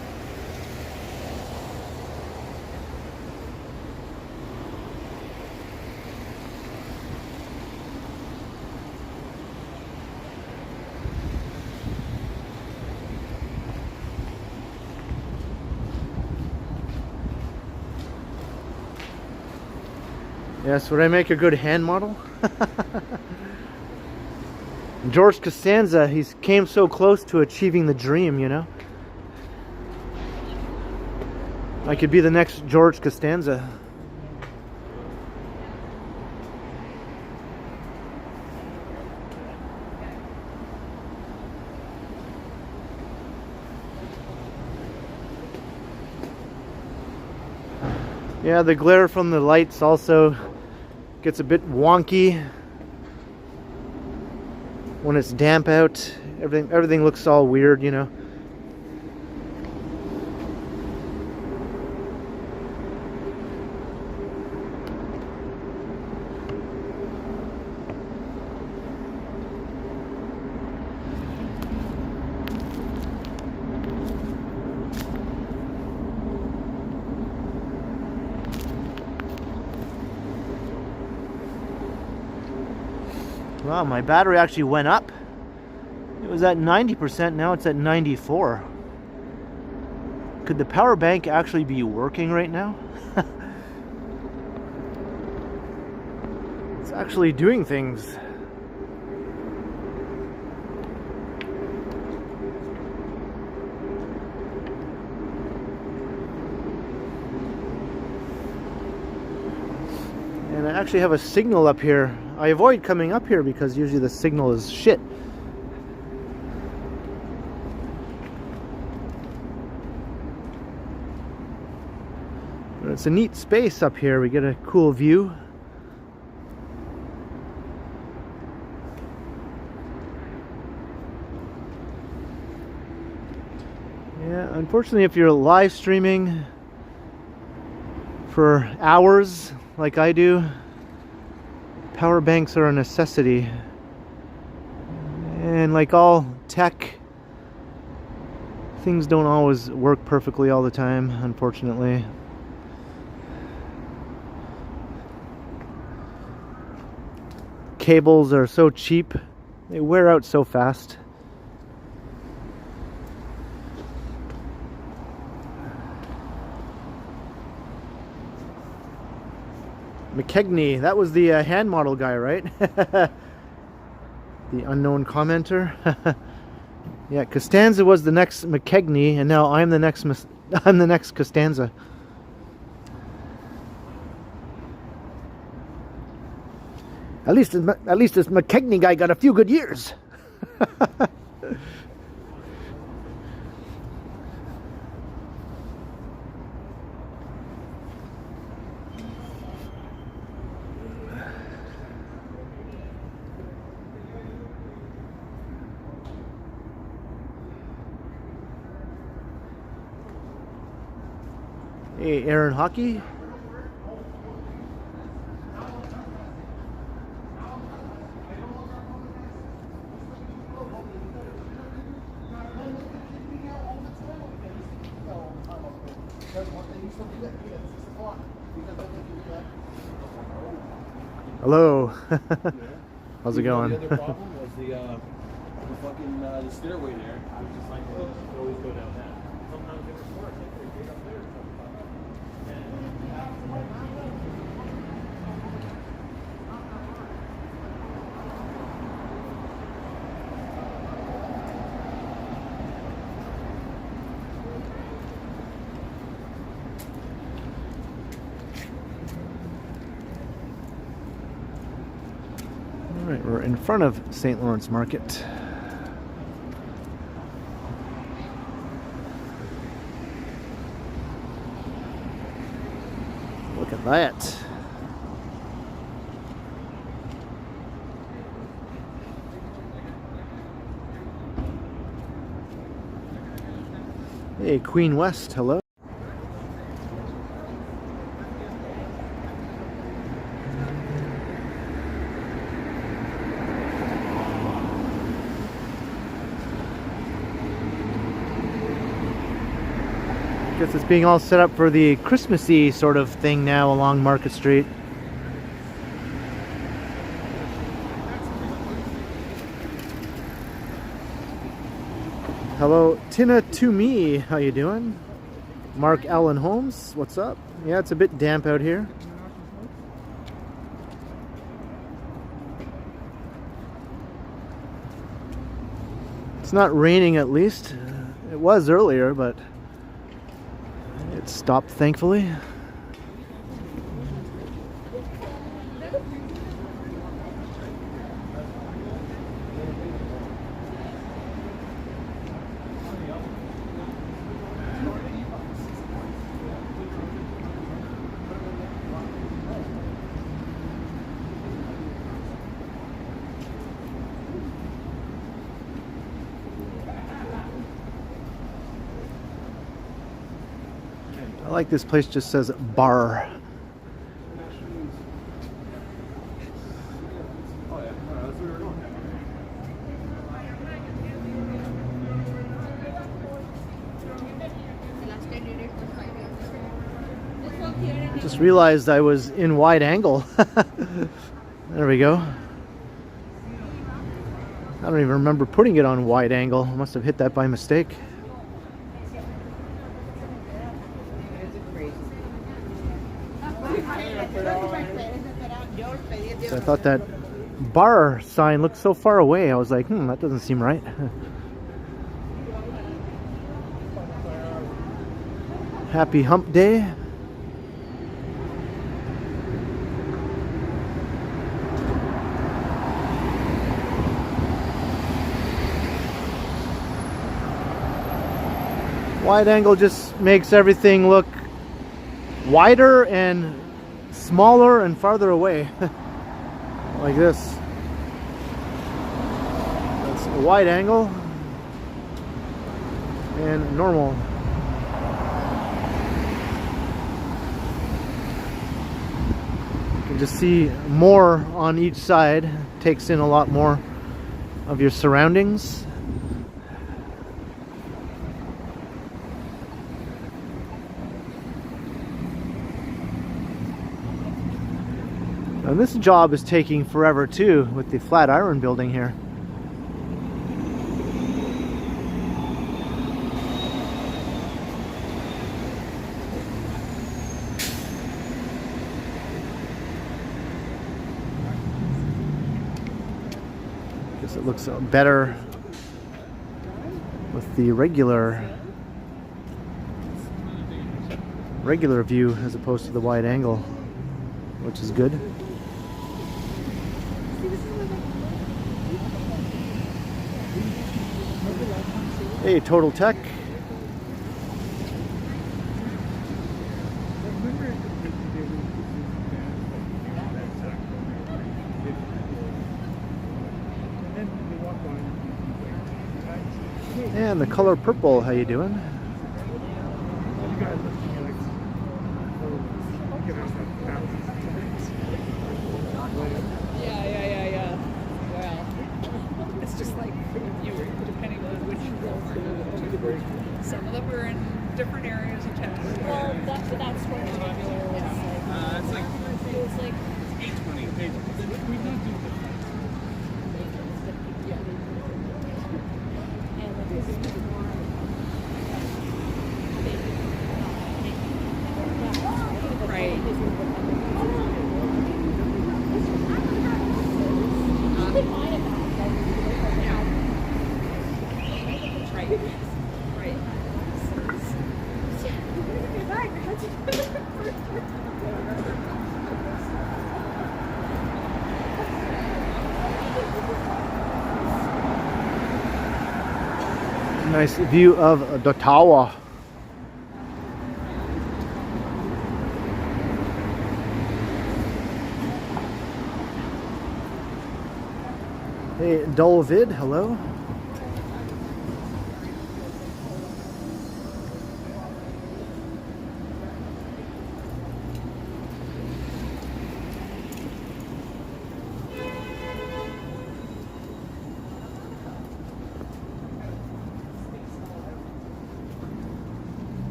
S1: Yes, would I make a good hand model? George Costanza, he's came so close to achieving the dream, you know? I could be the next George Costanza. Yeah, the glare from the lights also gets a bit wonky when it's damp out. Everything looks all weird, you know. Wow, my battery actually went up. It was at 90%, now it's at 94%. Could the power bank actually be working right now? It's actually doing things. And I actually have a signal up here. I avoid coming up here because usually the signal is shit. But it's a neat space up here. We get a cool view. Yeah, unfortunately, if you're live streaming for hours like I do, power banks are a necessity. And like all tech, things don't always work perfectly all the time, unfortunately. Cables are so cheap, they wear out so fast. McKegney, that was the hand model guy, right? The unknown commenter. Yeah, Costanza was the next McKegney, and now I'm the next Costanza. At least this McKegney guy got a few good years. Hey, Aaron Hockey. Hello. How's it going?
S4: The other problem was the fucking the stairway there. I was just like, oh, always go down that. Sometimes they were short, like they get up there.
S1: Alright, we're in front of St. Lawrence Market. Look at that. Hey, Queen West, hello. Guess it's being all set up for the Christmassy sort of thing now along Market Street. Hello, Tina to me. How you doing? Mark Allen Holmes, what's up? Yeah, it's a bit damp out here. It's not raining, at least. It was earlier, but it stopped, thankfully. I like this place, just says bar. I just realized I was in wide angle. There we go. I don't even remember putting it on wide angle. I must have hit that by mistake. So I thought that bar sign looked so far away. I was like, that doesn't seem right. Happy hump day. Wide angle just makes everything look wider and smaller and farther away. Like this. That's a wide angle and normal. You can just see more on each side. Takes in a lot more of your surroundings. And this job is taking forever too, with the Flatiron building here. Guess it looks better with the regular view as opposed to the wide angle, which is good. Hey, Total Tech. And the color purple, how you doing?
S2: Yeah. Well, it's just like you, depending on which road. Some of them are in different areas of town. Well, that's where popular is. It's like 820. We do that. Right.
S1: Nice view of the tower. Hey, Dolvid, hello.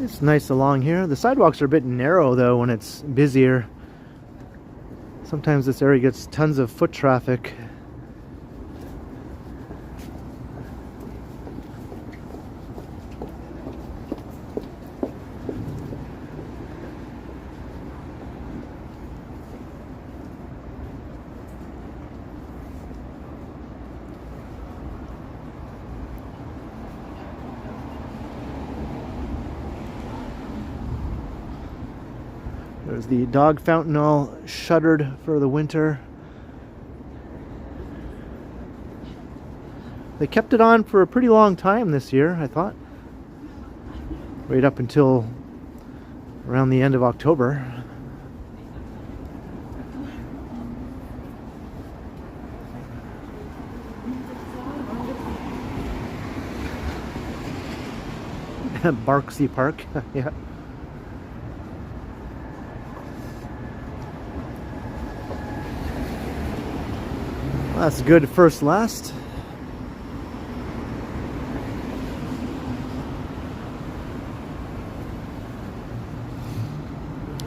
S1: It's nice along here. The sidewalks are a bit narrow though when it's busier. Sometimes this area gets tons of foot traffic. There's the dog fountain all shuttered for the winter. They kept it on for a pretty long time this year, I thought. Right up until around the end of October. Barksy Park, yeah. That's good first last.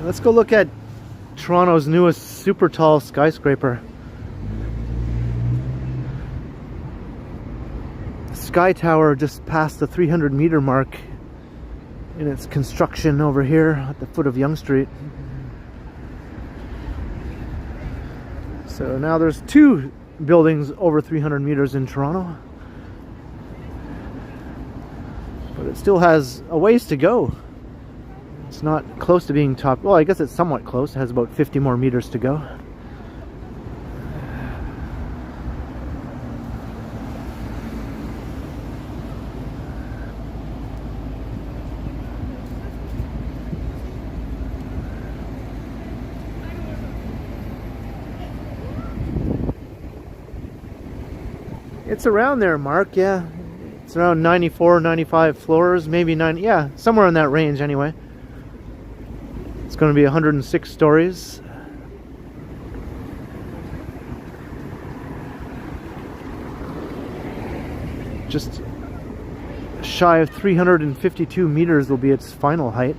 S1: Let's go look at Toronto's newest super tall skyscraper. Sky Tower just passed the 300-meter mark in its construction over here at the foot of Yonge Street. So now there's 2 buildings over 300 meters in Toronto. But it still has a ways to go. It's not close to being top. Well, I guess it's somewhat close. It has about 50 more meters to go. It's around there, Mark, yeah. It's around 94, 95 floors, maybe 90, yeah, somewhere in that range anyway. It's going to be 106 stories. Just shy of 352 meters will be its final height.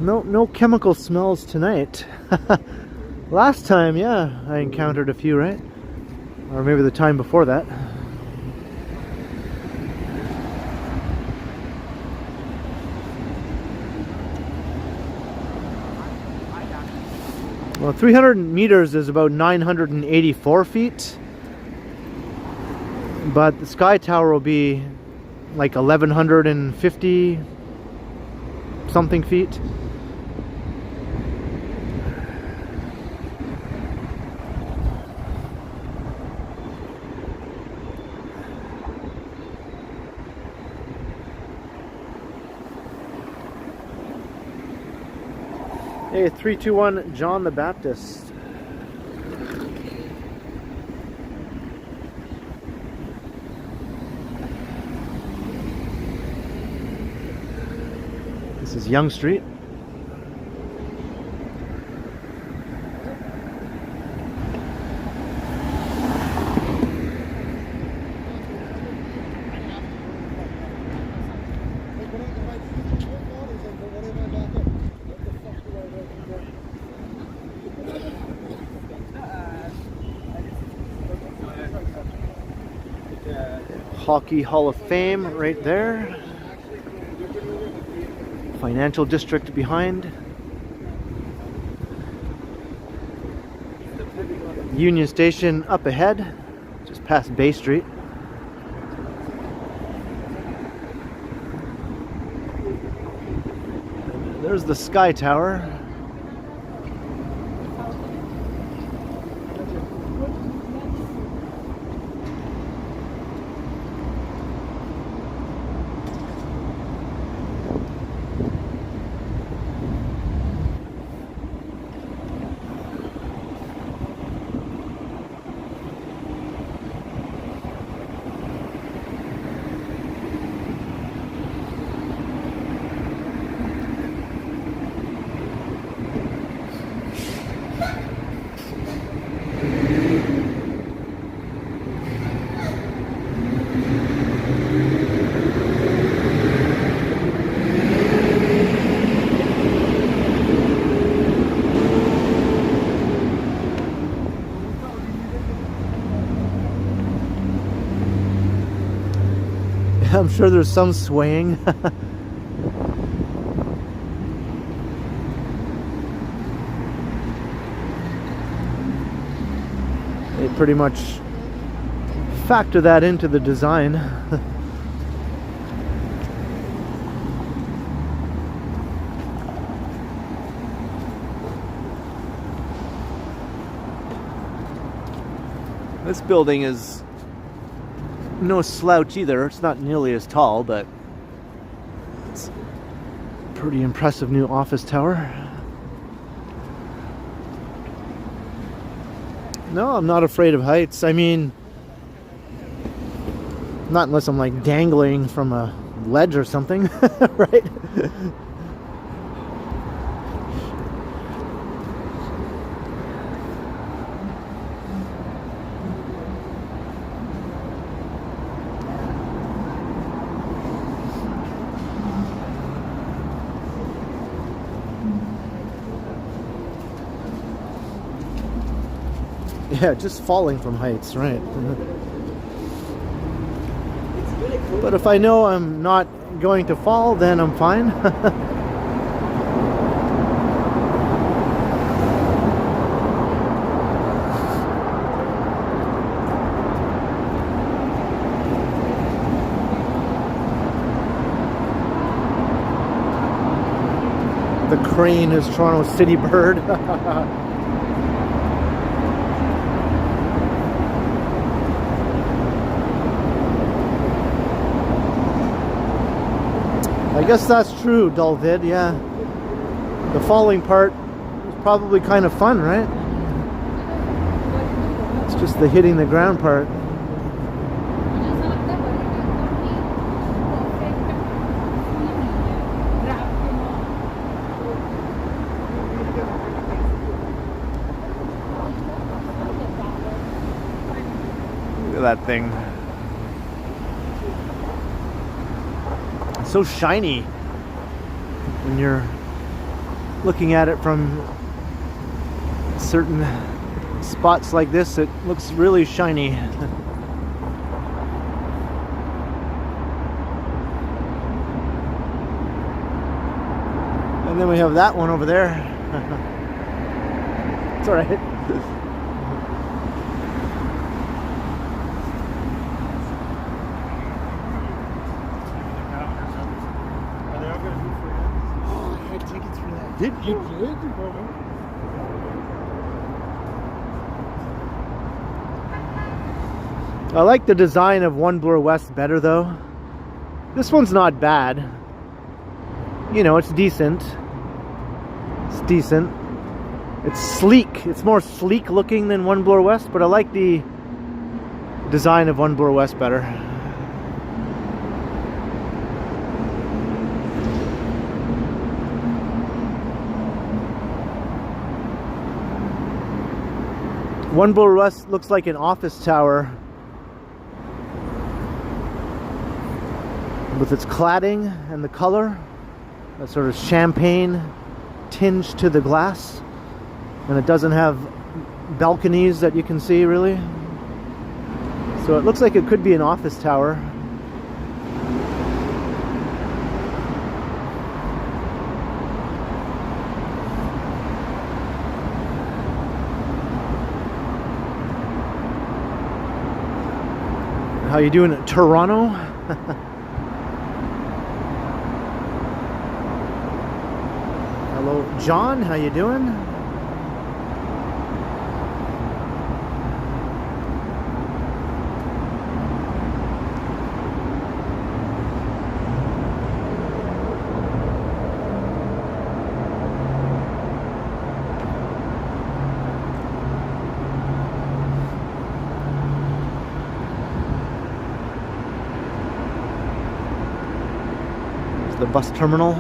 S1: No chemical smells tonight. Last time, yeah, I encountered a few, right? Or maybe the time before that. Well, 300 meters is about 984 feet. But the Sky Tower will be like 1150 something feet. Hey, 321 John the Baptist. This is Yonge Street. Hockey Hall of Fame right there. Financial District behind. Union Station up ahead, just past Bay Street. There's the Sky Tower. I'm sure there's some swaying. They pretty much factor that into the design. This building is no slouch either. It's not nearly as tall, but it's a pretty impressive new office tower. No, I'm not afraid of heights. I mean, not unless I'm like dangling from a ledge or something, right? Yeah, just falling from heights, right? But if I know I'm not going to fall, then I'm fine. The crane is Toronto City Bird. I guess that's true, Dulvid, yeah. The falling part is probably kind of fun, right? It's just the hitting the ground part. Look at that thing. So shiny when you're looking at it from certain spots like this. It looks really shiny. And then we have that one over there. It's all right.
S4: Did you did?
S1: I like the design of One Bloor West better though. This one's not bad. You know, it's decent. It's decent. It's sleek. It's more sleek looking than One Bloor West, but I like the design of One Bloor West better. One Bloor West looks like an office tower with its cladding and the color, that sort of champagne tinge to the glass, and it doesn't have balconies that you can see really. So it looks like it could be an office tower. How you doing at Toronto? Hello, John. How you doing? The bus terminal.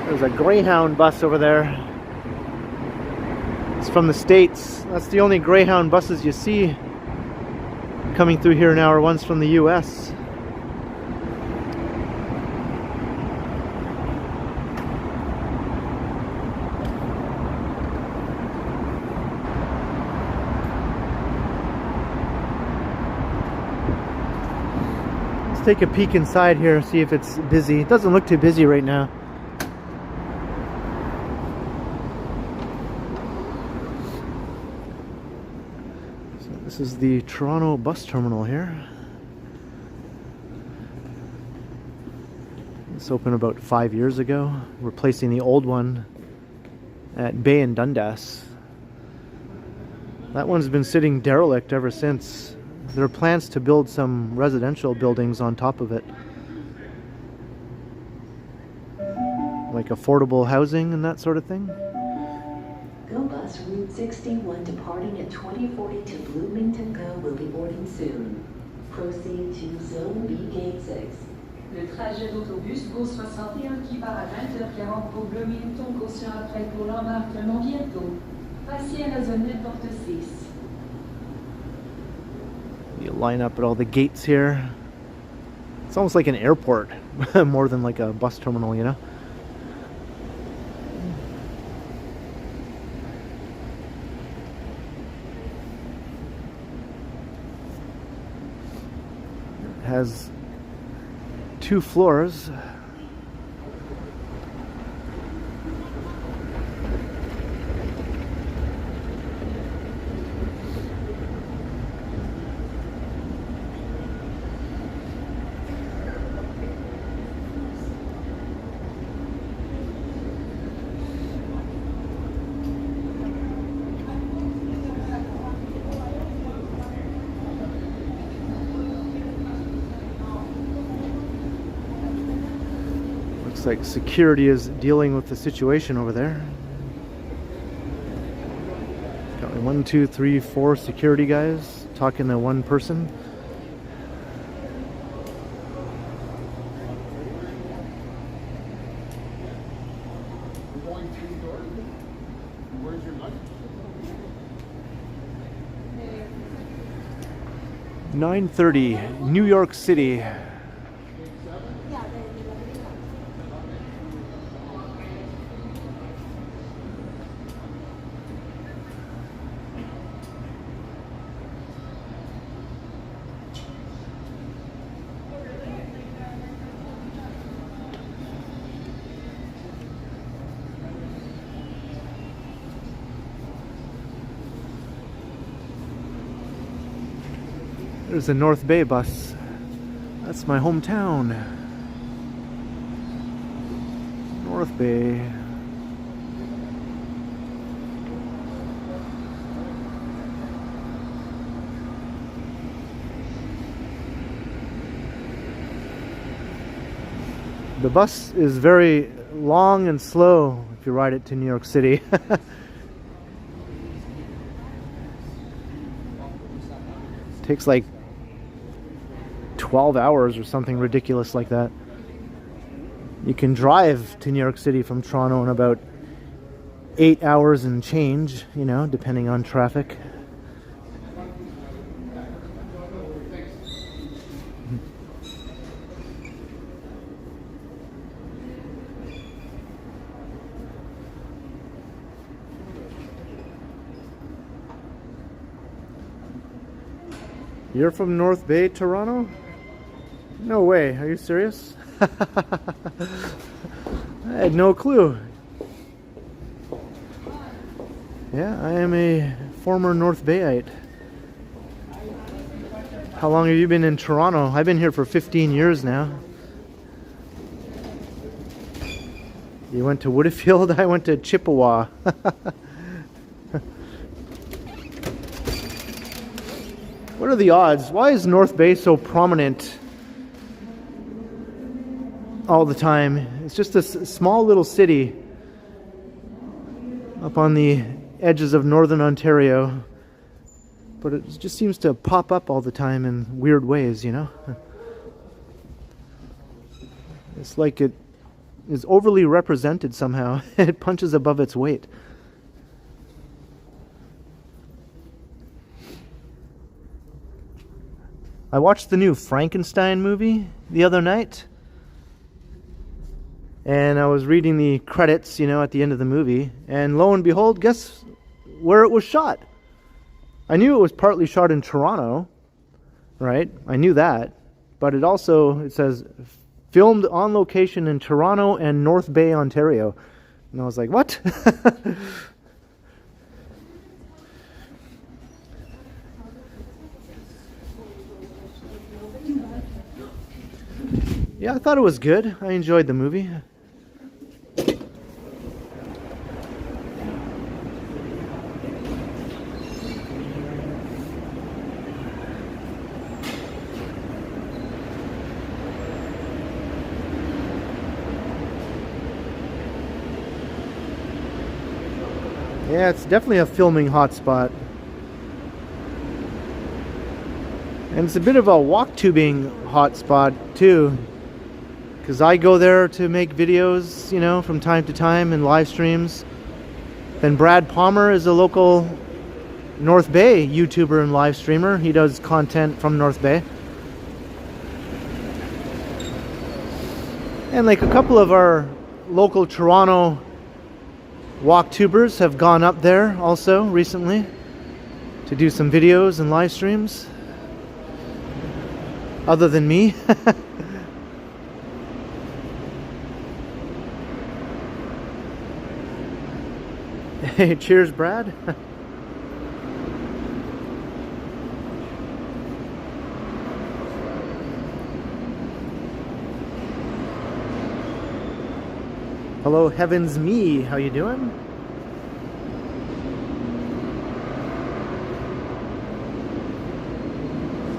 S1: There's a Greyhound bus over there. It's from the States. That's the only Greyhound buses you see coming through here now are ones from the US. Let's take a peek inside here, see if it's busy. It doesn't look too busy right now. This is the Toronto bus terminal here. It's opened about 5 years ago, replacing the old one at Bay and Dundas. That one's been sitting derelict ever since. There are plans to build some residential buildings on top of it, like affordable housing and that sort of thing.
S5: Go bus Route 61 departing at 2040 to Bloomington Go will be boarding soon. Proceed to Zone B Gate 6.
S6: Le trajet d'autobus GO 61 qui part à 20h40 pour Bloomington caution après pour l'embarquement bientôt. Passez à la zone de porte 6.
S1: You line up at all the gates here. It's almost like an airport, more than like a bus terminal, you know? Has 2 floors. Looks like security is dealing with the situation over there. Got 1, 2, 3, 4 security guys talking to one person.
S4: Where's your lunch?
S1: 9:30, New York City. There's the North Bay bus. That's my hometown. North Bay. The bus is very long and slow if you ride it to New York City. Takes like 12 hours or something ridiculous like that. You can drive to New York City from Toronto in about 8 hours and change, you know, depending on traffic. You're from North Bay, Toronto? No way, are you serious? I had no clue. Yeah, I am a former North Bayite. How long have you been in Toronto? I've been here for 15 years now. You went to Woodfield, I went to Chippewa. What are the odds? Why is North Bay so prominent all the time? It's just a small little city up on the edges of northern Ontario, but it just seems to pop up all the time in weird ways, you know? It's like it is overly represented somehow. It punches above its weight. I watched the new Frankenstein movie the other night. And I was reading the credits, at the end of the movie. And lo and behold, guess where it was shot? I knew it was partly shot in Toronto, right? I knew that. But it says, filmed on location in Toronto and North Bay, Ontario. And I was like, what? Yeah, I thought it was good. I enjoyed the movie. Yeah, it's definitely a filming hotspot. And it's a bit of a walk tubing hotspot too. Because I go there to make videos, from time to time and live streams. Then Brad Palmer is a local North Bay YouTuber and live streamer. He does content from North Bay. And like a couple of our local Toronto walktubers have gone up there also recently to do some videos and live streams. Other than me. Hey, cheers, Brad. Hello, Heavens Me. How you doing?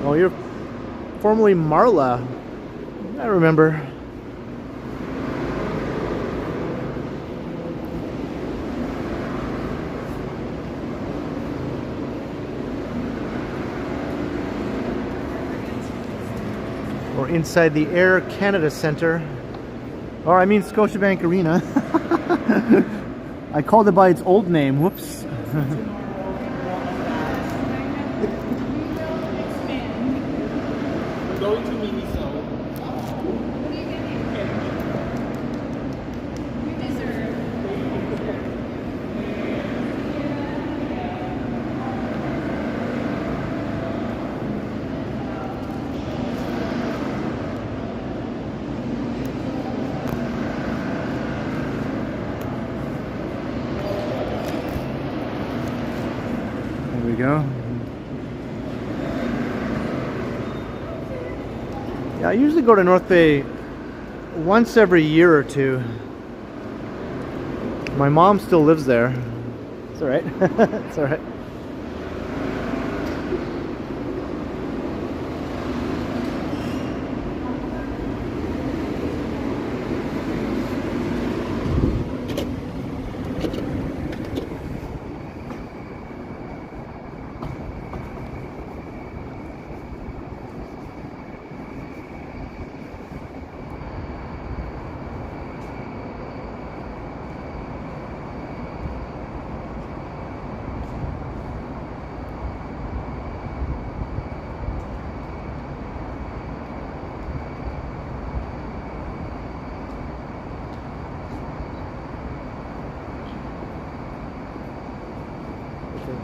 S1: Oh, you're formerly Marla. I remember. Or inside the Air Canada Centre. Or I mean Scotiabank Arena. I called it by its old name. Whoops.
S4: Going to Miniso.
S1: There we go. Yeah, I usually go to North Bay once every year or two. My mom still lives there. It's alright. It's alright.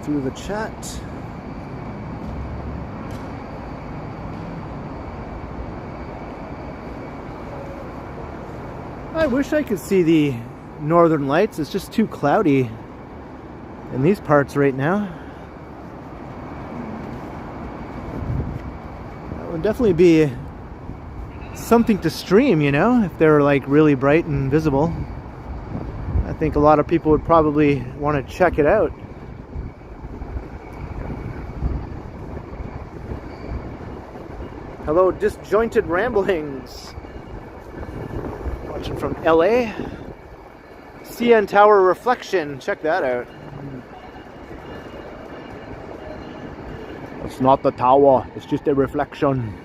S1: Through the chat. I wish I could see the northern lights. It's just too cloudy in these parts right now. That would definitely be something to stream, if they're like really bright and visible. I think a lot of people would probably want to check it out. Hello, Disjointed Ramblings. Watching from LA. CN Tower Reflection. Check that out. It's not the tower, it's just a reflection.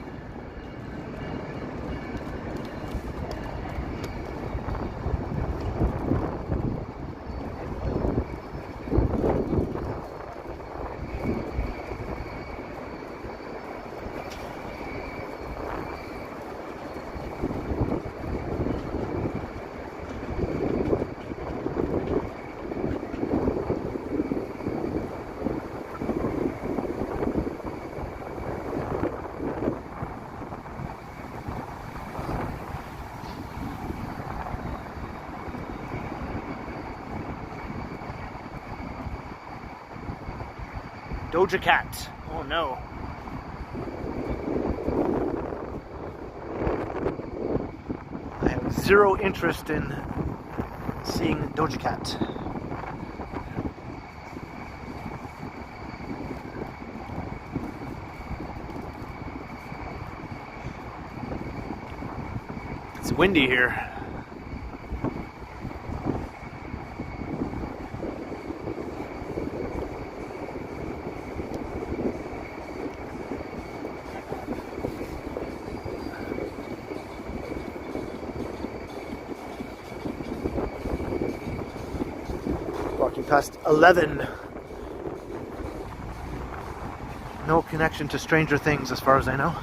S1: Doja Cat. Oh no. I have zero interest in seeing Doja Cat. It's windy here. Walking past 11. No connection to Stranger Things as far as I know.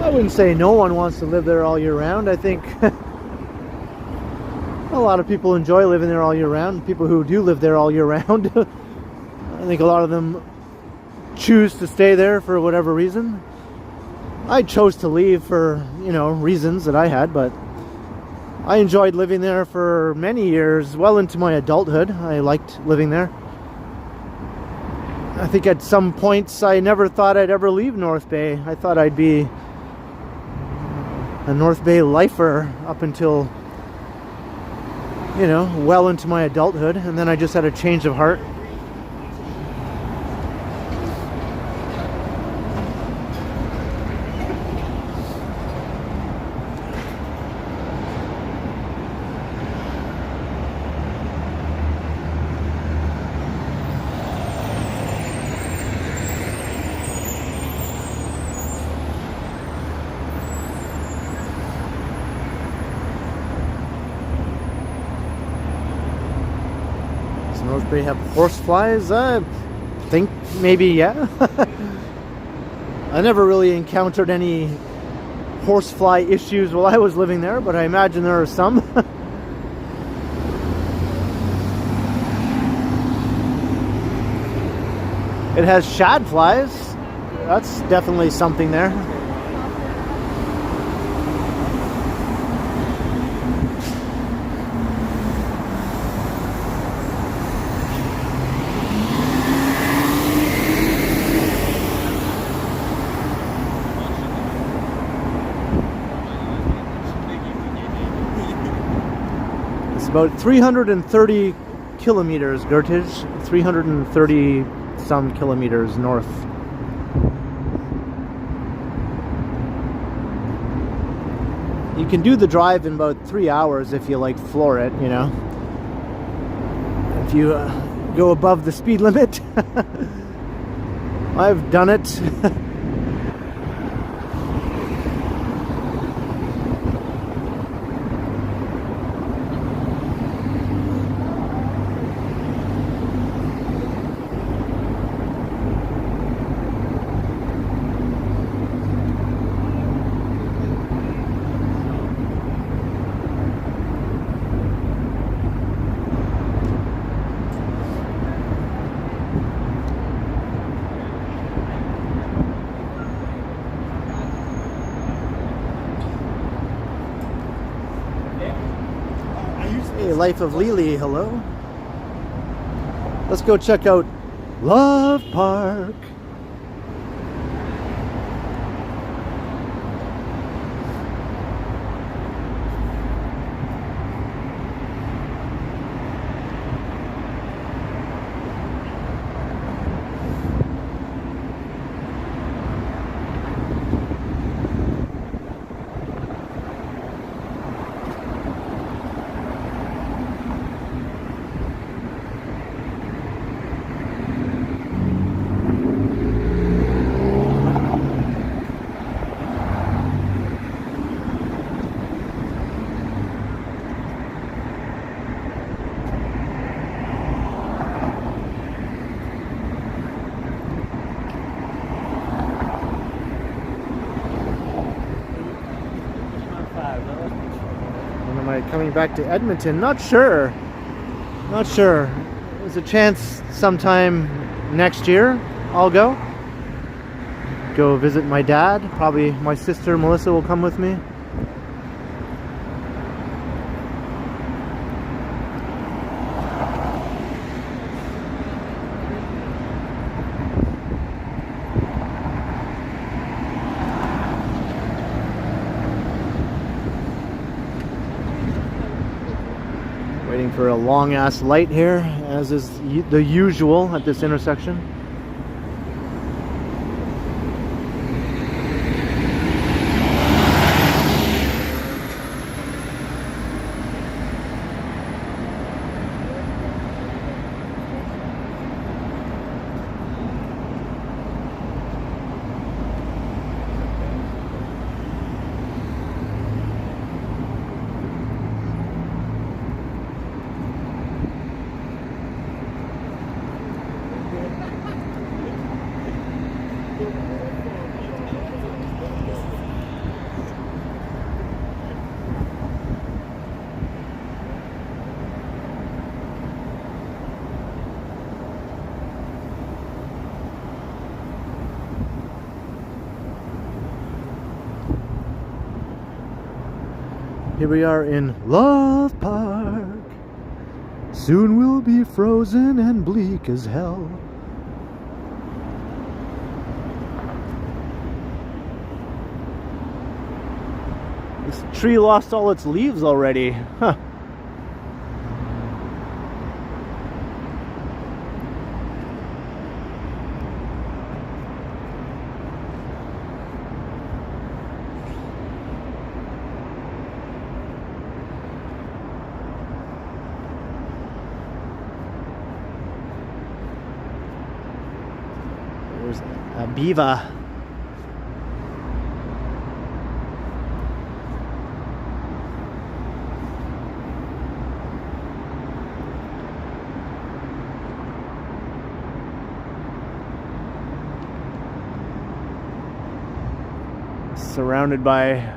S1: I wouldn't say no one wants to live there all year round. I think a lot of people enjoy living there all year round. People who do live there all year round, I think a lot of them choose to stay there for whatever reason. I chose to leave for, you know, reasons that I had, but I enjoyed living there for many years, well into my adulthood. I liked living there. I think at some points I never thought I'd ever leave North Bay. I thought I'd be a North Bay lifer up until, you know, well into my adulthood, and then I just had a change of heart. North Bay have horseflies? I think maybe, yeah. I never really encountered any horsefly issues while I was living there, but I imagine there are some. It has shadflies. That's definitely something there. About 330 kilometers, Gertage. 330 some kilometers north. You can do the drive in about 3 hours if you like floor it, you know. If you go above the speed limit. I've done it. Life of Lily, hello. Let's go check out Love Park. When am I coming back to Edmonton? Not sure. Not sure. There's a chance sometime next year I'll go visit my dad. Probably my sister Melissa will come with me. Waiting for a long ass light here, as is the usual at this intersection. Here we are in Love Park. Soon we'll be frozen and bleak as hell. This tree lost all its leaves already. Huh. There's a beaver. Surrounded by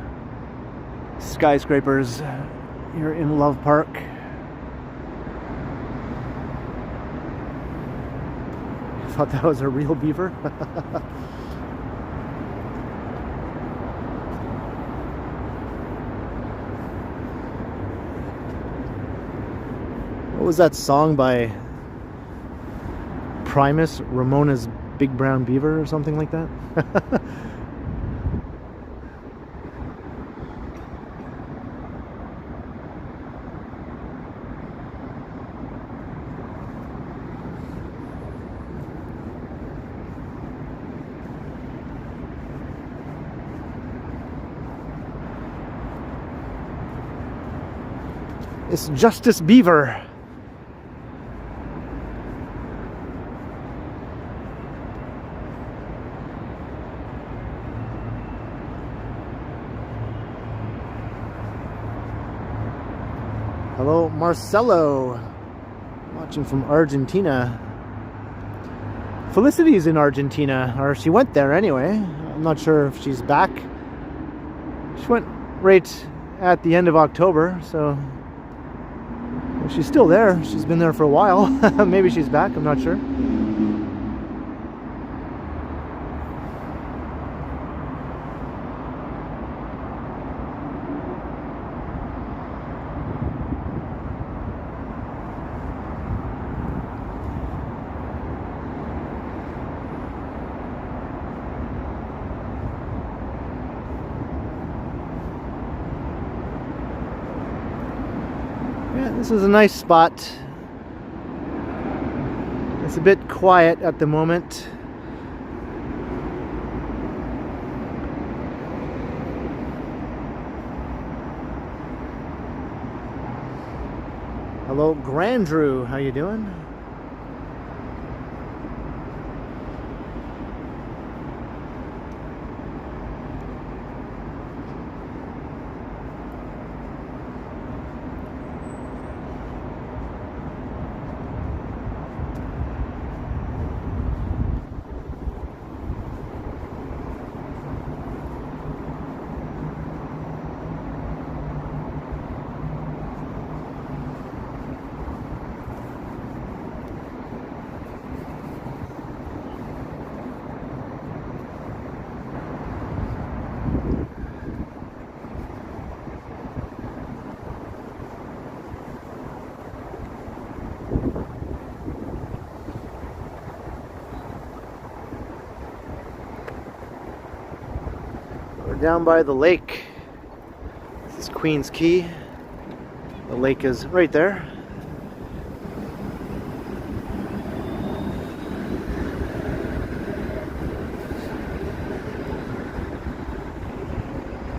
S1: skyscrapers here in Love Park. I thought that was a real beaver. What was that song by Primus, Ramona's Big Brown Beaver or something like that? It's Justice Beaver. Hello, Marcelo, watching from Argentina. Felicity's in Argentina, or she went there anyway. I'm not sure if she's back. She went right at the end of October, so she's still there. She's been there for a while. Maybe she's back, I'm not sure. This is a nice spot. It's a bit quiet at the moment. Hello, Grandrew. How you doing? down by the lake. This is Queen's Quay. The lake is right there.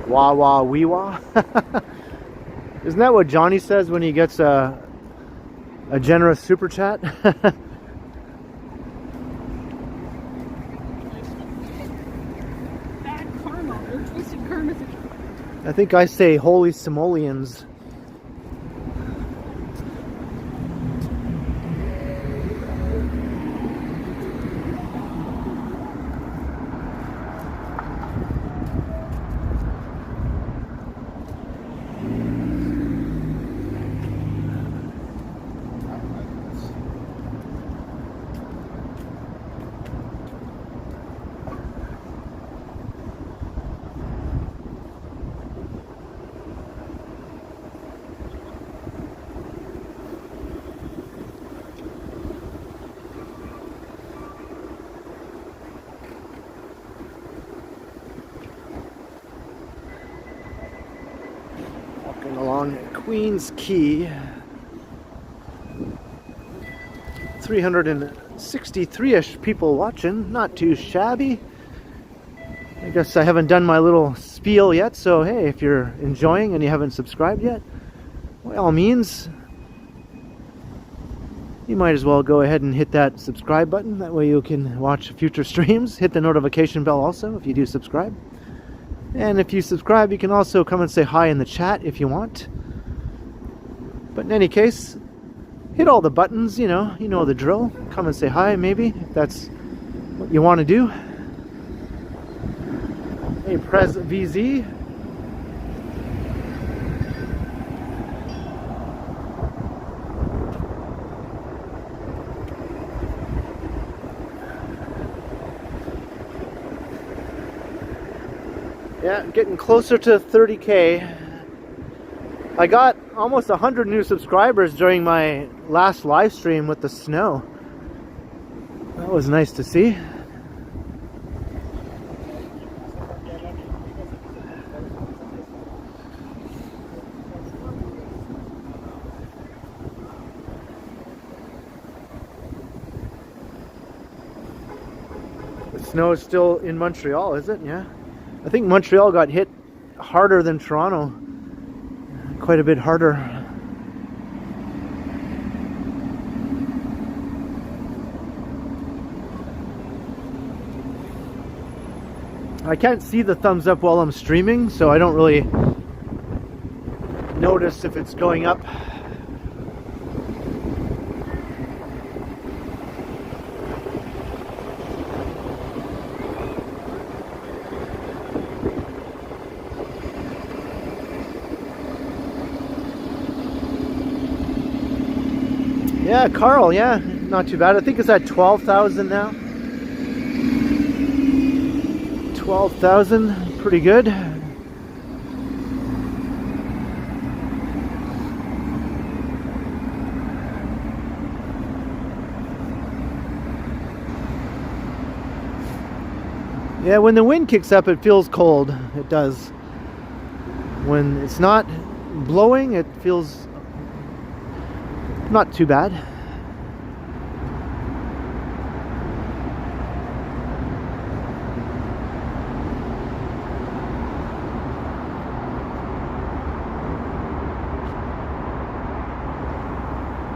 S1: Wah wah wee wah. Isn't that what Johnny says when he gets a generous super chat?
S2: Bad karma or twisted karma.
S1: I think I say holy simoleons. Along Queen's Quay, 363-ish people watching, not too shabby. I guess I haven't done my little spiel yet, so hey, if you're enjoying and you haven't subscribed yet, by all means, you might as well go ahead and hit that subscribe button. That way you can watch future streams. Hit the notification bell also if you do subscribe. And if you subscribe, you can also come and say hi in the chat if you want. But in any case, hit all the buttons, you know the drill. Come and say hi, maybe, if that's what you want to do. Hey, Prez VZ. Yeah, getting closer to 30K. I got almost 100 new subscribers during my last live stream with the snow. That was nice to see. The snow is still in Montreal, is it? Yeah. I think Montreal got hit harder than Toronto. Quite a bit harder. I can't see the thumbs up while I'm streaming, so I don't really notice if it's going up. Yeah, Carl, yeah, not too bad. I think it's at 12,000 now. 12,000, pretty good. Yeah, when the wind kicks up, it feels cold. It does. When it's not blowing, it feels not too bad.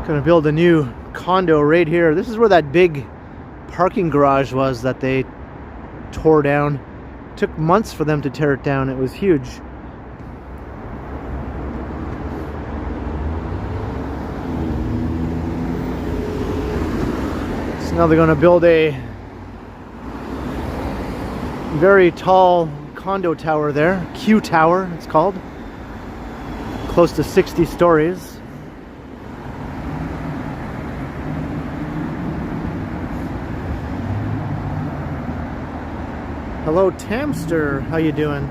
S1: Gonna build a new condo right here. This is where that big parking garage was that they tore down. Took months for them to tear it down. It was huge. So now they're going to build a very tall condo tower there. Q Tower, it's called. Close to 60 stories. Hello, Tamster. How you doing?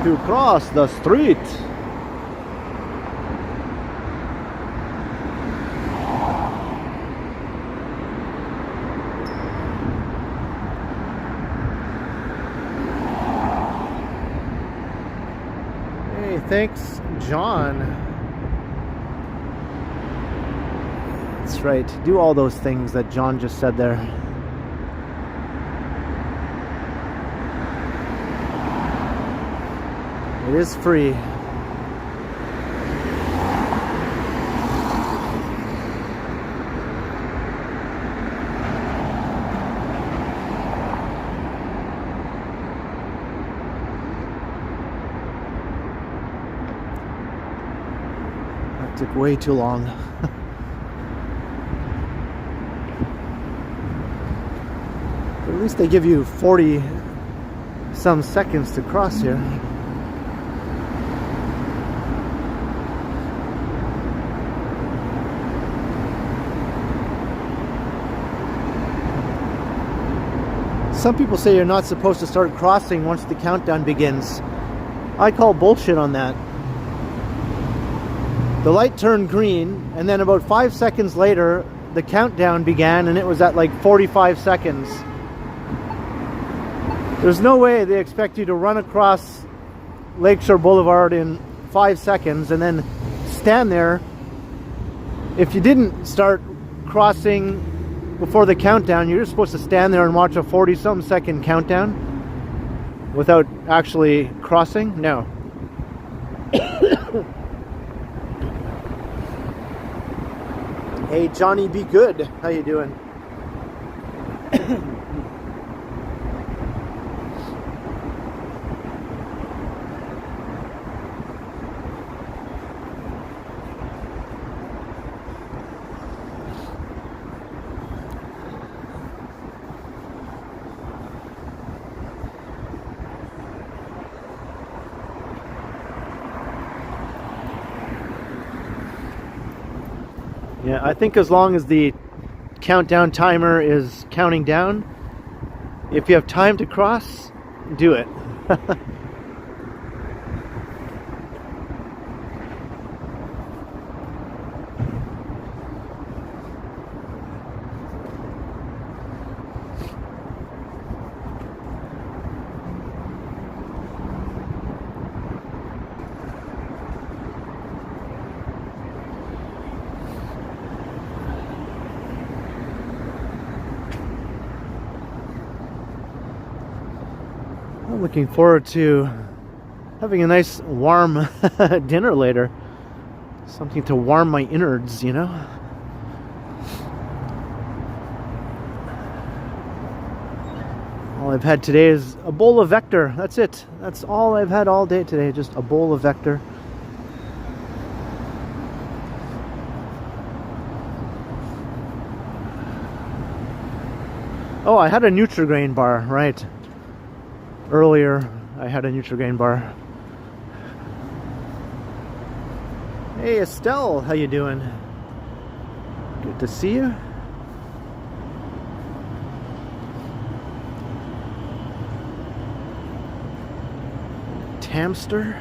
S1: to cross the street. Hey, thanks, John. That's right. Do all those things that John just said there. It is free. That took way too long. But at least they give you 40 some seconds to cross here. Some people say you're not supposed to start crossing once the countdown begins. I call bullshit on that. The light turned green, and then about 5 seconds later, the countdown began, and it was at like 45 seconds. There's no way they expect you to run across Lakeshore Boulevard in 5 seconds and then stand there. If you didn't start crossing before the countdown, you're just supposed to stand there and watch a 40-something second countdown without actually crossing? No. Hey, Johnny, be good. How you doing? Yeah, I think as long as the countdown timer is counting down, if you have time to cross, do it. I'm looking forward to having a nice warm dinner later. Something to warm my innards, you know? All I've had today is a bowl of Vector. That's it. That's all I've had all day today, just a bowl of Vector. Oh, I had a Nutri-Grain bar, right. Earlier, I had a Nutri-Grain bar. Hey, Estelle, how you doing? Good to see you. Tamster.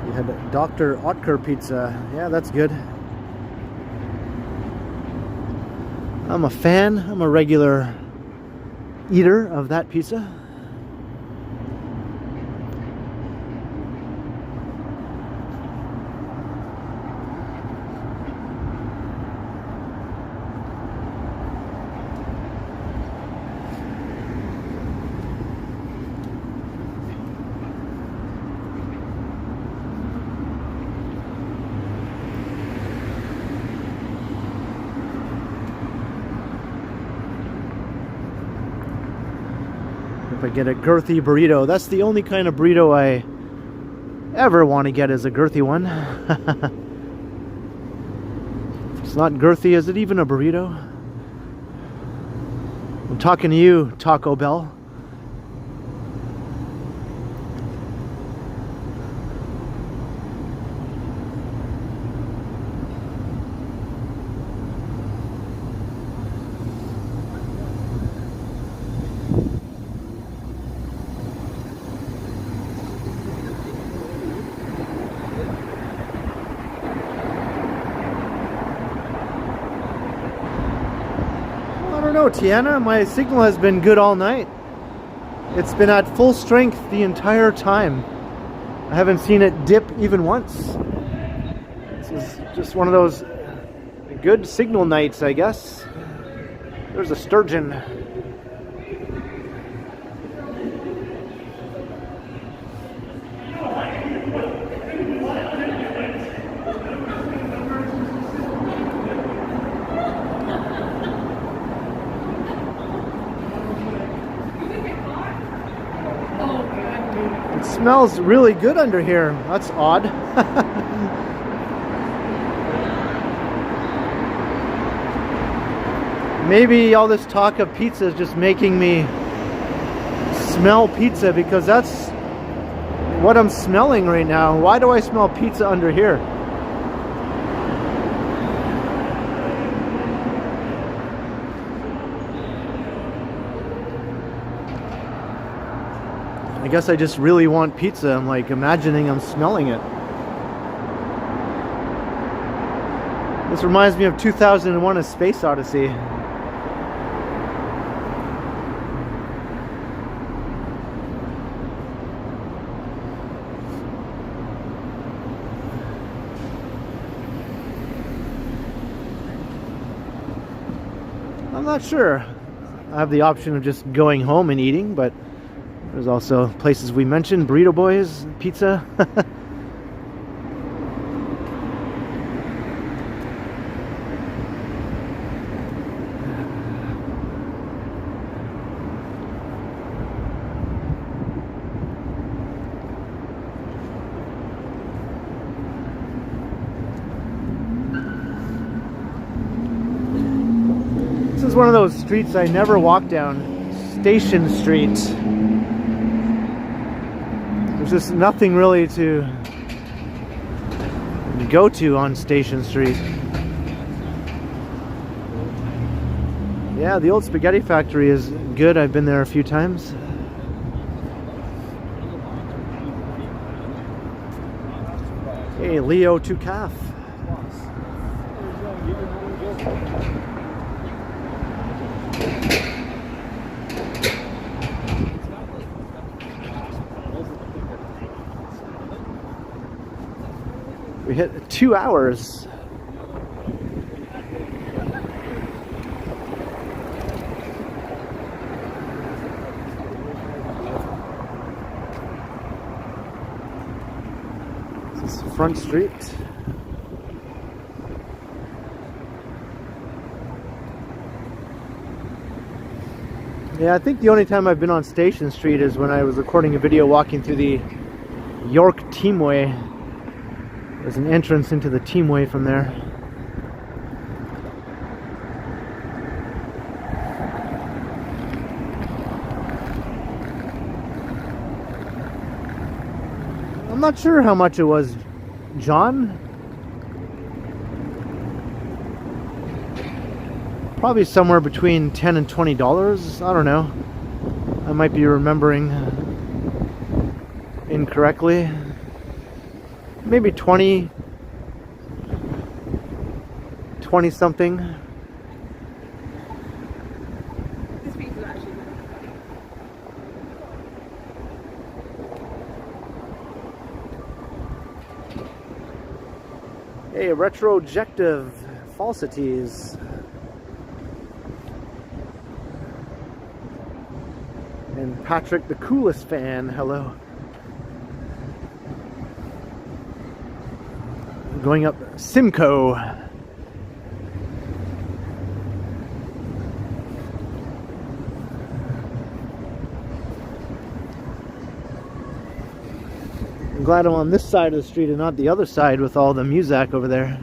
S1: You had Dr. Oetker pizza. Yeah, that's good. I'm a fan. I'm a regular eater of that pizza. I get a girthy burrito. That's the only kind of burrito I ever want to get, is a girthy one. If it's not girthy, is it even a burrito? I'm talking to you, Taco Bell. No, Tiana, my signal has been good all night. It's been at full strength the entire time. I haven't seen it dip even once. This is just one of those good signal nights, I guess. There's a sturgeon. It smells really good under here. That's odd. Maybe all this talk of pizza is just making me smell pizza, because that's what I'm smelling right now. Why do I smell pizza under here? I guess I just really want pizza. I'm like imagining I'm smelling it. This reminds me of 2001: A Space Odyssey. I'm not sure. I have the option of just going home and eating, but there's also places we mentioned, Burrito Boys, pizza. This is one of those streets I never walk down, Station Street. There's just nothing really to go to on Station Street. Yeah, the old spaghetti factory is good. I've been there a few times. Hey, Leo Tucaf. We hit 2 hours. This is Front Street. Yeah, I think the only time I've been on Station Street is when I was recording a video walking through the York Teamway. There's an entrance into the Teamway from there. I'm not sure how much it was, John. Probably somewhere between $10 and $20. I don't know. I might be remembering incorrectly. Maybe 20 something.
S2: This piece is actually really funny.
S1: Hey, retrojective falsities. And Patrick, the coolest fan, hello. Going up Simcoe. I'm glad I'm on this side of the street and not the other side with all the muzak over there.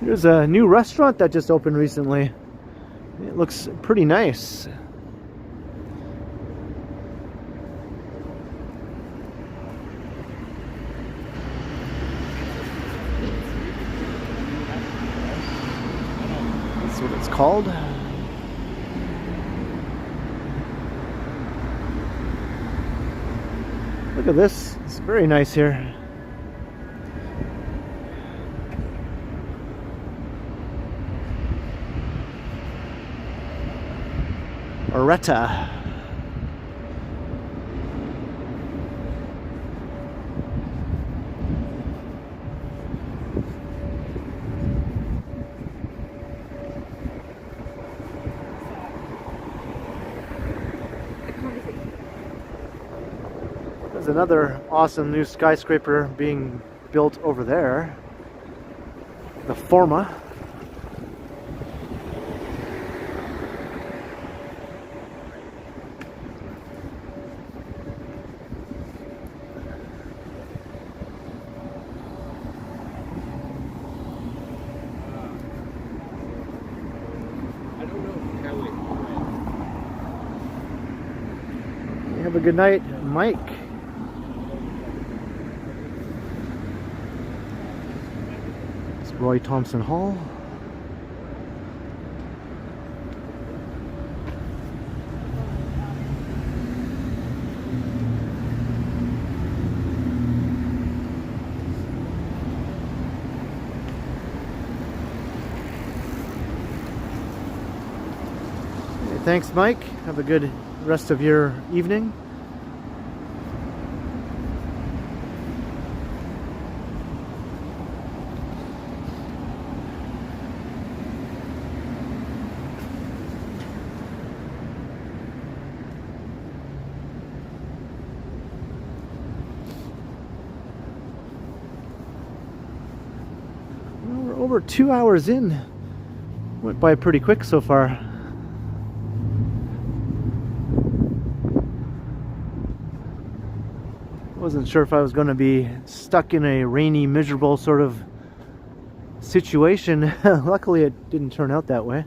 S1: There's a new restaurant that just opened recently. It looks pretty nice. That's what it's called. Look at this. It's very nice here. Areta. There's another awesome new skyscraper being built over there. The Forma. Have a good night, Mike. It's Roy Thompson Hall. Okay, thanks, Mike. Have a good rest of your evening. Well, we're over 2 hours in. Went by pretty quick so far. Wasn't sure if I was going to be stuck in a rainy, miserable sort of situation. Luckily, it didn't turn out that way.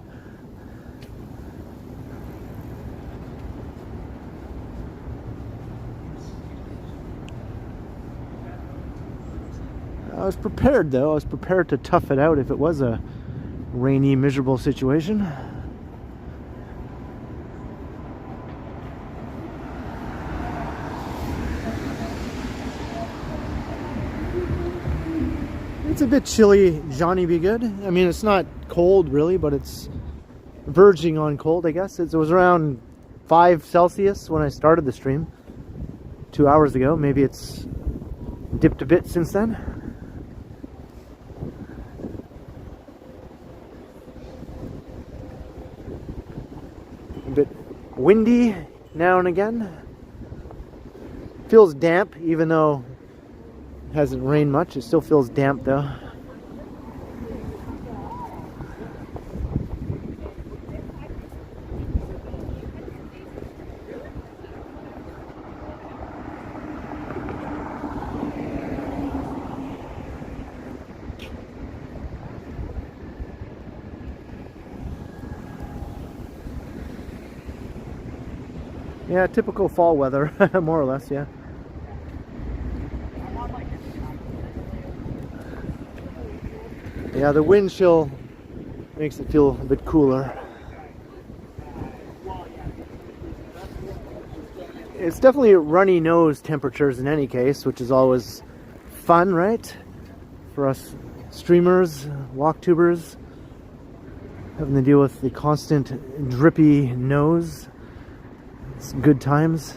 S1: I was prepared, though. I was prepared to tough it out if it was a rainy, miserable situation. It's a bit chilly, Johnny be good. I mean, it's not cold really, but it's verging on cold, I guess. It was around 5 Celsius when I started the stream 2 hours ago. Maybe it's dipped a bit since then. A bit windy now and again. Feels damp, even though hasn't rained much. It still feels damp though. Yeah, typical fall weather, more or less, yeah. Yeah, the wind chill makes it feel a bit cooler. It's definitely runny nose temperatures in any case, which is always fun, right? For us streamers, walktubers, having to deal with the constant drippy nose. It's good times.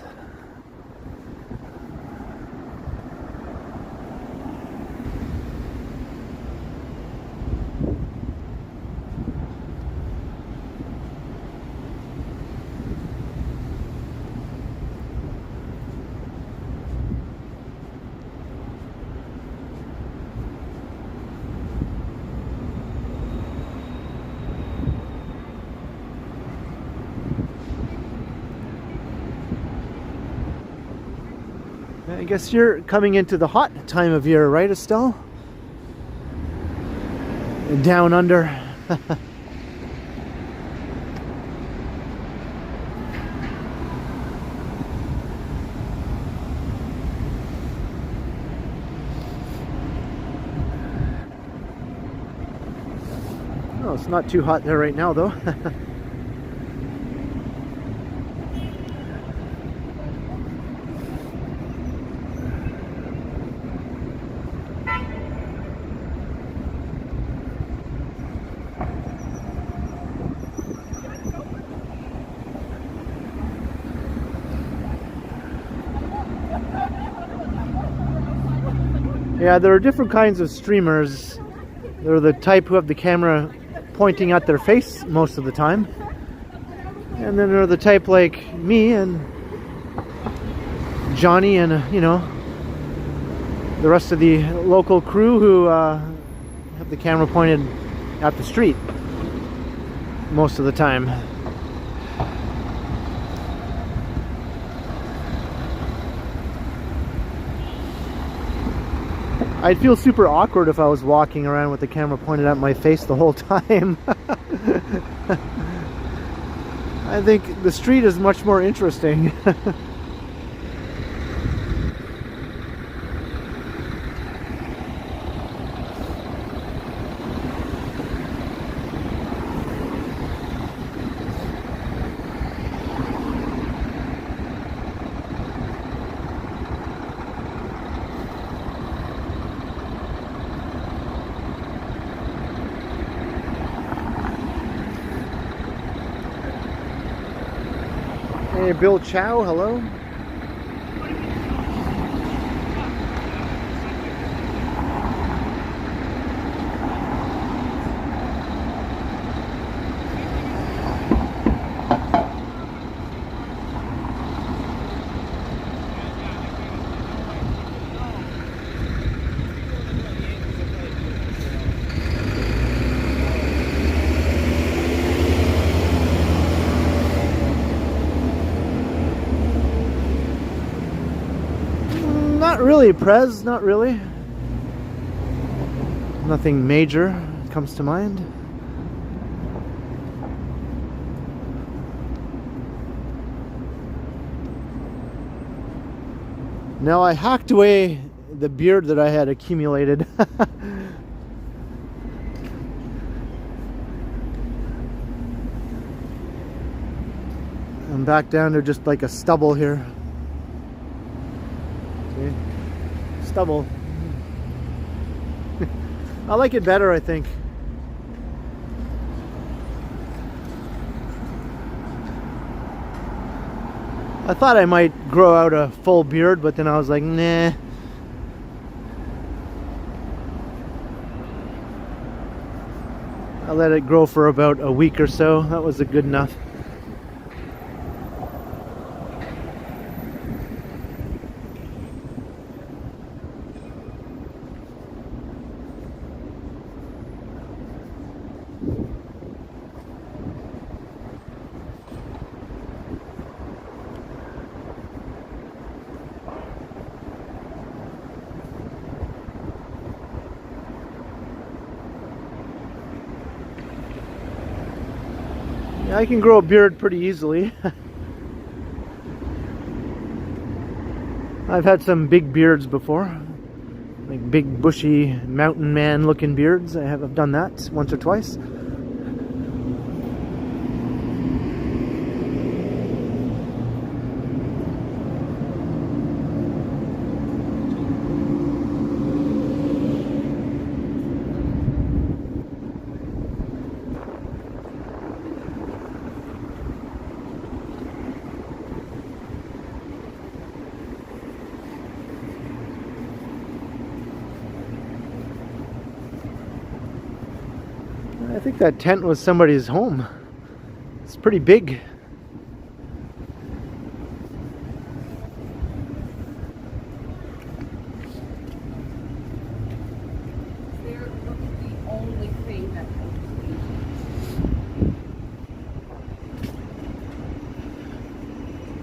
S1: I guess you're coming into the hot time of year, right, Estelle? Down under. Oh, it's not too hot there right now, though. Yeah, there are different kinds of streamers. They're the type who have the camera pointing at their face most of the time. And then there are the type like me and Johnny and, you know, the rest of the local crew who have the camera pointed at the street most of the time. I'd feel super awkward if I was walking around with the camera pointed at my face the whole time. I think the street is much more interesting. Hey, Bill Chow, hello. Not really, Prez, not really. Nothing major comes to mind. Now I hacked away the beard that I had accumulated. I'm back down to just like a stubble here. Stubble. I like it better, I think. I thought I might grow out a full beard, but then I was like, nah. I let it grow for about a week or so. That was good enough. I can grow a beard pretty easily. I've had some big beards before, like big bushy mountain man looking beards. I've done that once or twice. I think that tent was somebody's home. It's pretty big.
S2: They're the only thing that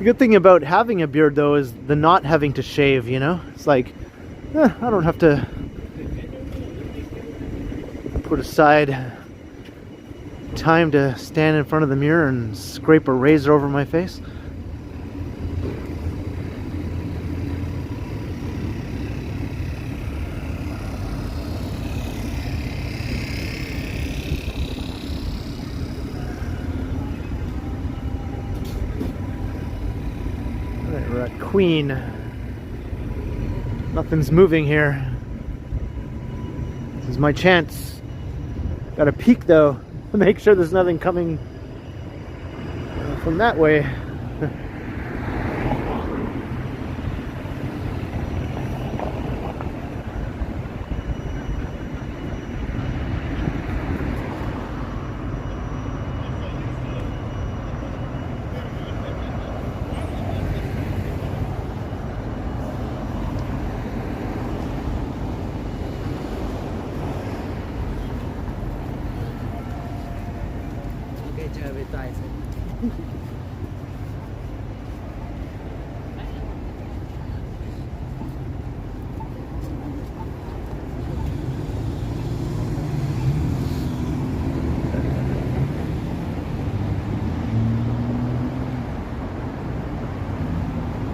S1: The good thing about having a beard, though, is the not having to shave, you know? It's like, I don't have to put aside time to stand in front of the mirror and scrape a razor over my face. We're at Queen. Nothing's moving here. This is my chance. Gotta peek though, to make sure there's nothing coming from that way.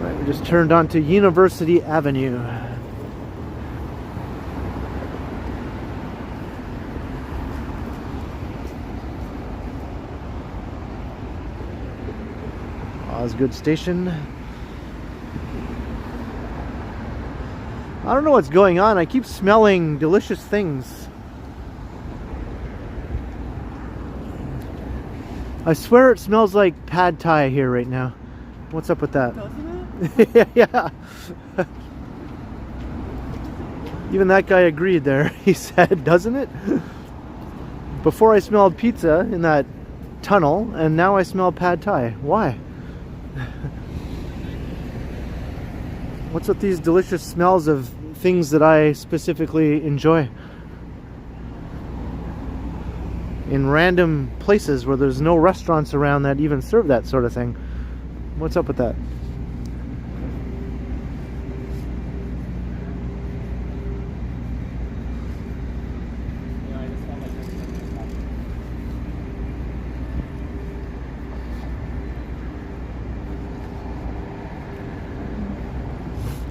S1: Right, we just turned onto University Avenue. Osgood Station. I don't know what's going on. I keep smelling delicious things. I swear it smells like pad thai here right now. What's up with that? Doesn't it? Yeah. Even that guy agreed there. He said, doesn't it? Before I smelled pizza in that tunnel, and now I smell pad thai. Why? What's with these delicious smells of things that I specifically enjoy? In random places where there's no restaurants around that even serve that sort of thing. What's up with that?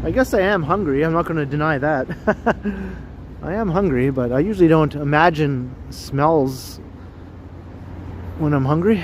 S1: I guess I am hungry. I'm not going to deny that. I am hungry, but I usually don't imagine smells when I'm hungry.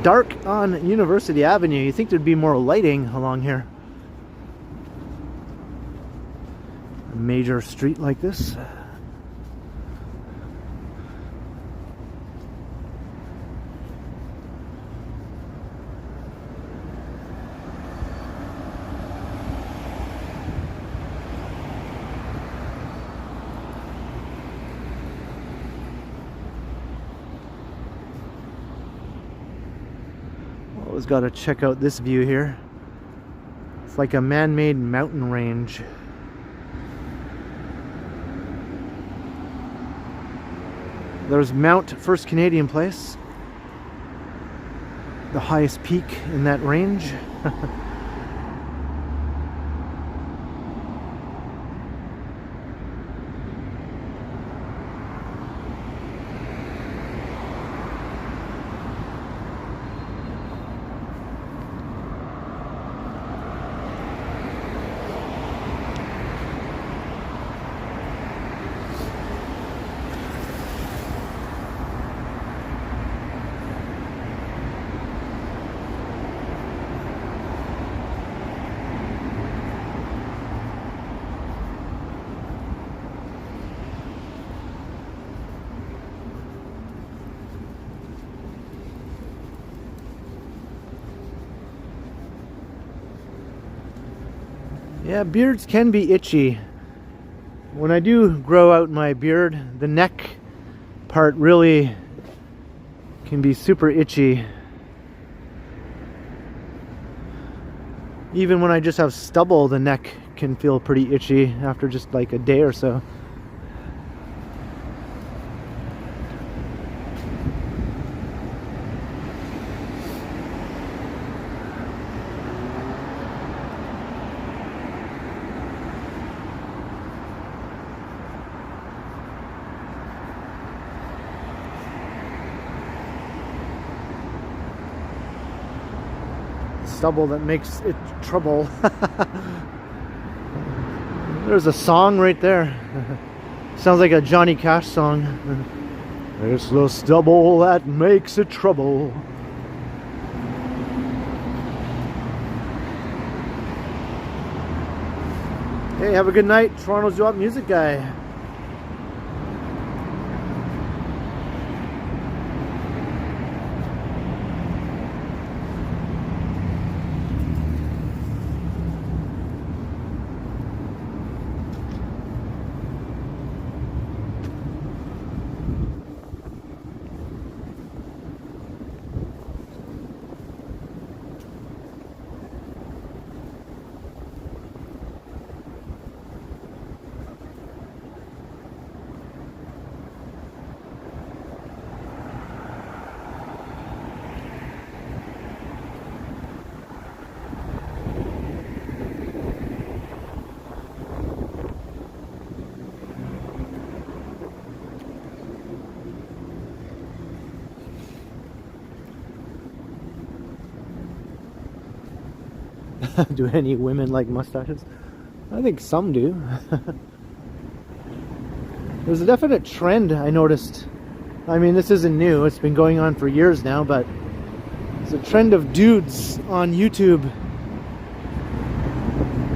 S1: Dark on University Avenue. You think there'd be more lighting along here. A major street like this. Always got to check out this view here. It's like a man-made mountain range. There's Mount First Canadian Place, the highest peak in that range. Yeah, beards can be itchy. When I do grow out my beard, the neck part really can be super itchy. Even when I just have stubble, the neck can feel pretty itchy after just like a day or so. Stubble that makes it trouble. There's a song right there. Sounds like a Johnny Cash song. It's the stubble that makes it trouble. Hey, have a good night, Toronto's Drop Music Guy. Do any women like mustaches? I think some do. There's a definite trend I noticed. I mean, this isn't new, it's been going on for years now, but there's a trend of dudes on YouTube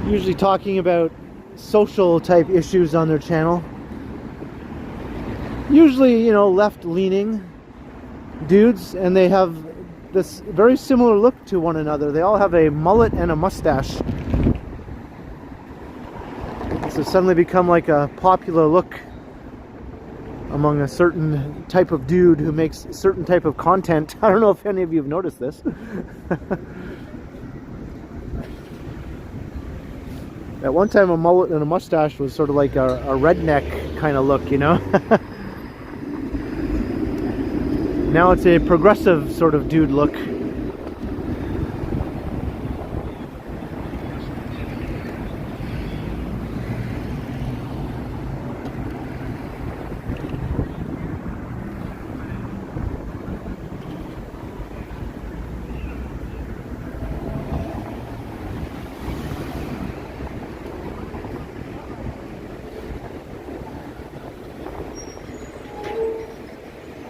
S1: usually talking about social type issues on their channel. Usually, you know, left-leaning dudes, and they have this very similar look to one another. They all have a mullet and a mustache. This has suddenly become like a popular look among a certain type of dude who makes a certain type of content. I don't know if any of you have noticed this. At one time, a mullet and a mustache was sort of like a redneck kind of look, you know? Now it's a progressive sort of dude look.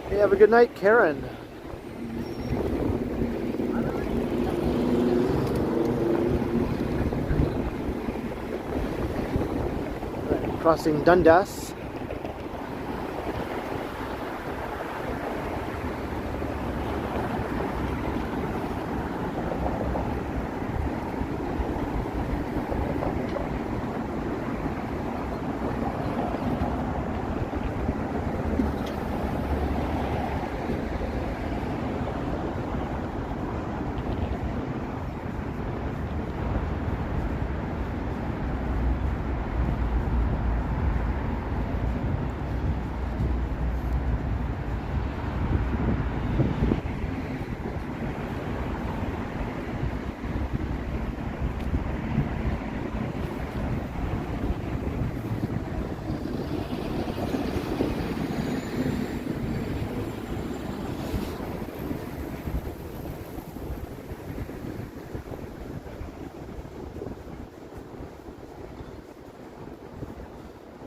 S1: Hey, have a good night, Karen. Right, crossing Dundas.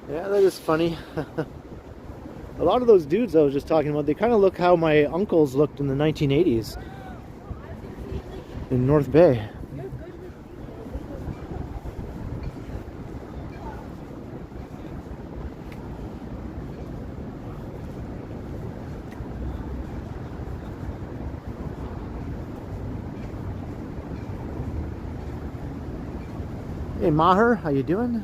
S1: Yeah, that is funny. A lot of those dudes I was just talking about, they kind of look how my uncles looked in the 1980s in North Bay. Hey Maher, how you doing?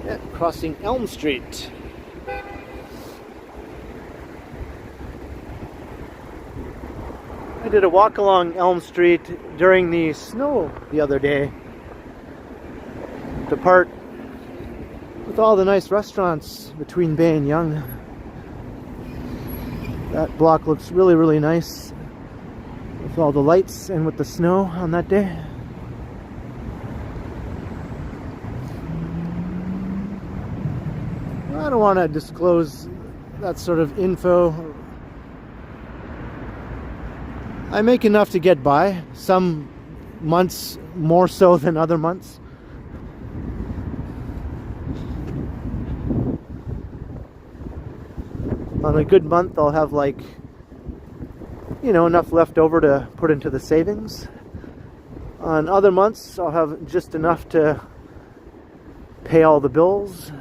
S1: Yeah, crossing Elm Street. I did a walk along Elm Street during the snow the other day to part with all the nice restaurants between Bay and Yonge. That block looks really, really nice with all the lights and with the snow on that day. I don't want to disclose that sort of info. I make enough to get by, some months more so than other months. On a good month, I'll have like, you know, enough left over to put into the savings. On other months, I'll have just enough to pay all the bills.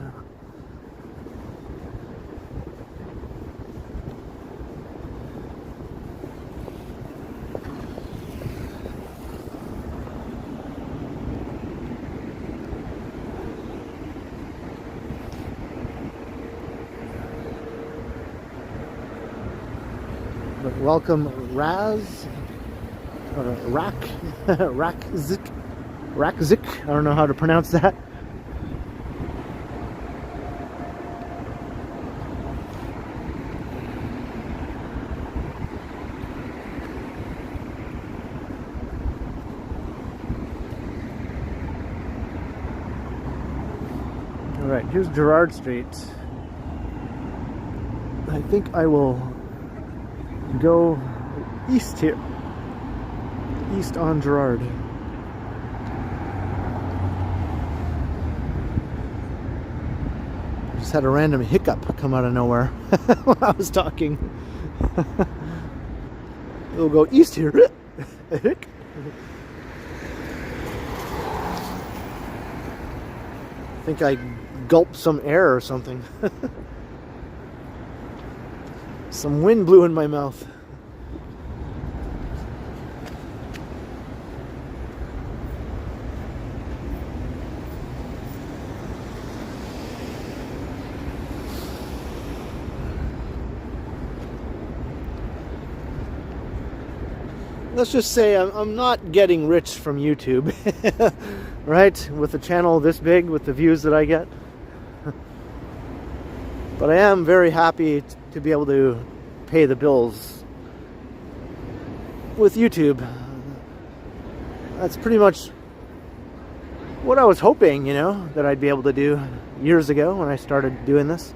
S1: Welcome Raz, or Rakzik, I don't know how to pronounce that. Alright, here's Gerrard Street. I think I will go east here, east on Gerrard. Just had a random hiccup come out of nowhere when I was talking. We'll go east here. I think I gulped some air or something. Some wind blew in my mouth. Let's just say I'm not getting rich from YouTube, right? With a channel this big, with the views that I get. But I am very happy to be able to pay the bills with YouTube. That's pretty much what I was hoping, you know, that I'd be able to do years ago when I started doing this.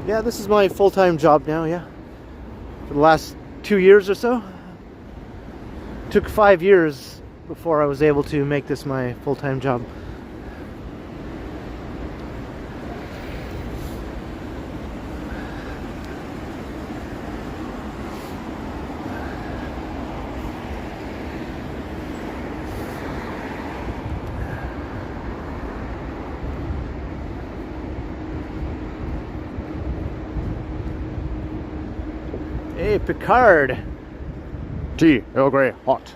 S1: Yeah, this is my full-time job now, yeah. For the last 2 years or so. Took 5 years before I was able to make this my full-time job. Hey, Picard. Tea, Earl Grey, hot.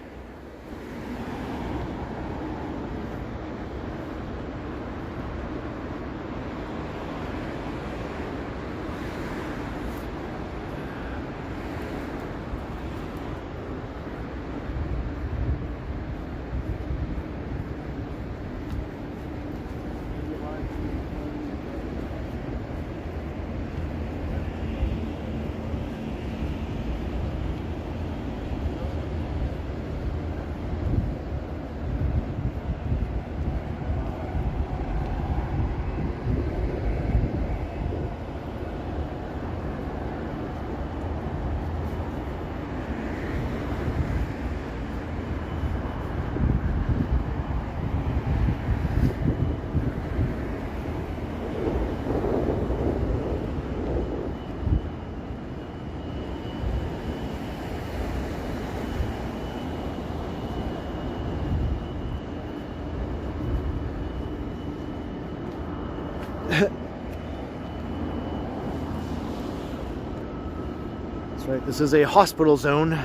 S1: That's right, this is a hospital zone.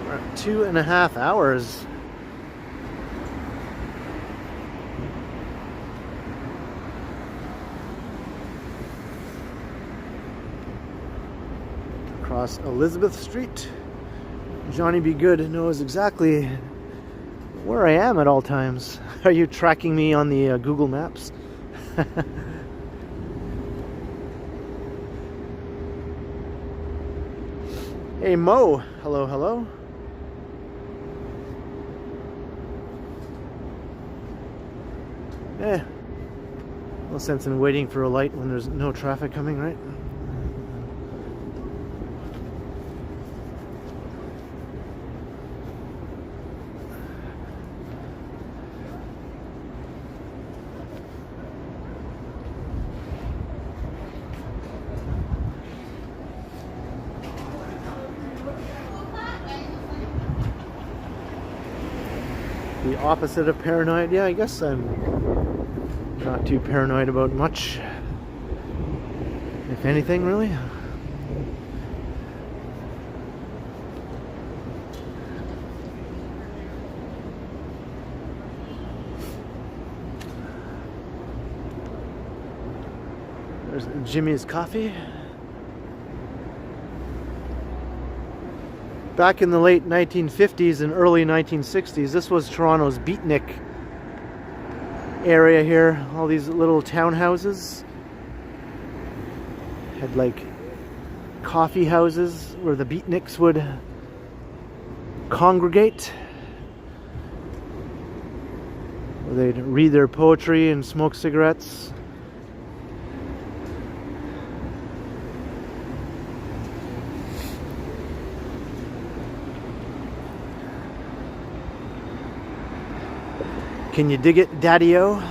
S1: We're at 2.5 hours. Across Elizabeth Street. Johnny Be Good knows exactly where I am at all times. Are you tracking me on the Google Maps? Hey Mo, hello, hello. No sense in waiting for a light when there's no traffic coming, right? The opposite of paranoid. Yeah, I guess I'm not too paranoid about much, if anything, really. There's Jimmy's Coffee. Back in the late 1950s and early 1960s, this was Toronto's Beatnik area here. All these little townhouses had like coffee houses where the Beatniks would congregate, where they'd read their poetry and smoke cigarettes. Can you dig it, Daddy-O?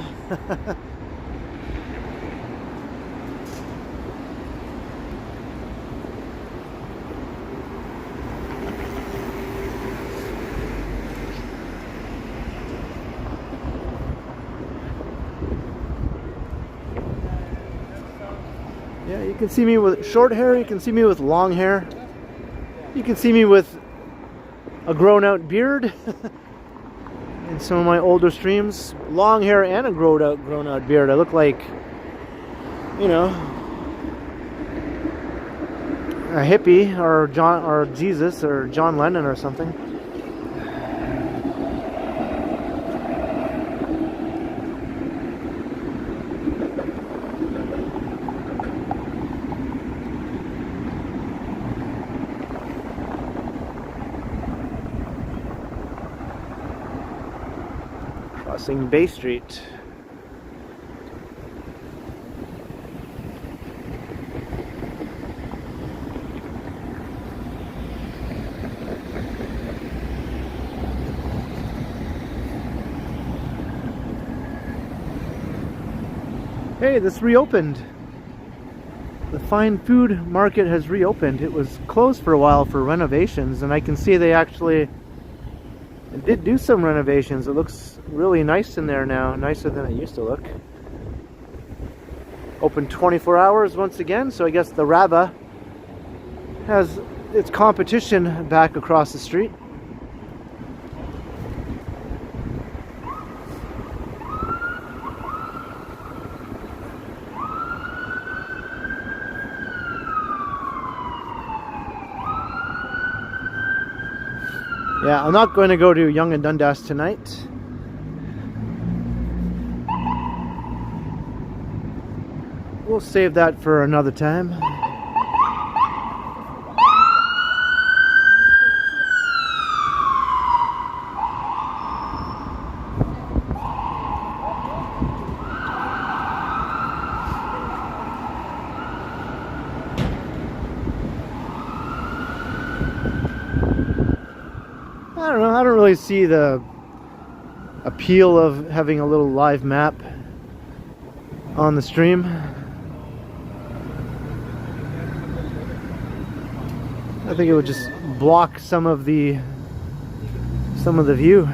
S1: Yeah, you can see me with short hair, you can see me with long hair. You can see me with a grown-out beard. In some of my older streams, long hair and a grown out beard. I look like, you know, a hippie or Jesus or John Lennon or something. Crossing Bay Street. Hey, this reopened. The fine food market has reopened. It was closed for a while for renovations, and I can see they actually did do some renovations. It looks really nice in there now, nicer than it used to look. Open 24 hours once again, so I guess the Rabba has its competition back across the street. Yeah, I'm not going to go to Yonge and Dundas tonight. We'll save that for another time. I don't really see the appeal of having a little live map on the stream. I think it would just block some of the view.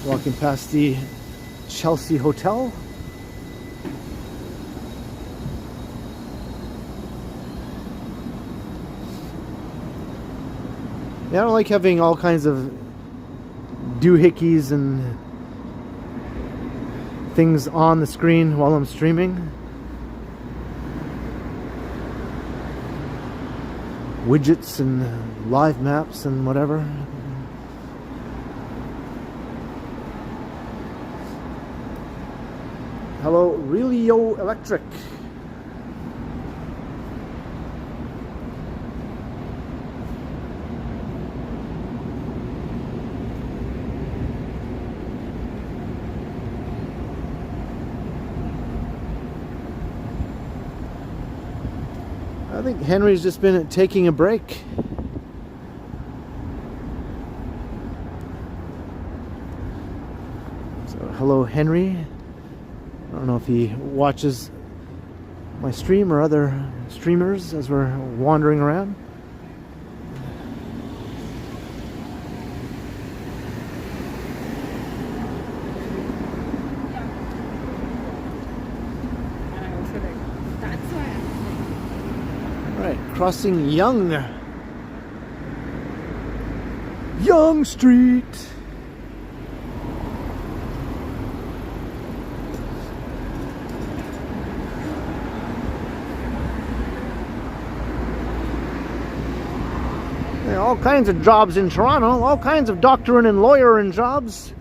S1: Walking past the Chelsea Hotel. Yeah, I don't like having all kinds of doohickeys and things on the screen while I'm streaming. Widgets and live maps and whatever. Hello, Relio Electric. I think Henry's just been taking a break. So, hello, Henry. I don't know if he watches my stream or other streamers as we're wandering around. Crossing Young Street. There are all kinds of jobs in Toronto, all kinds of doctoring and lawyering jobs.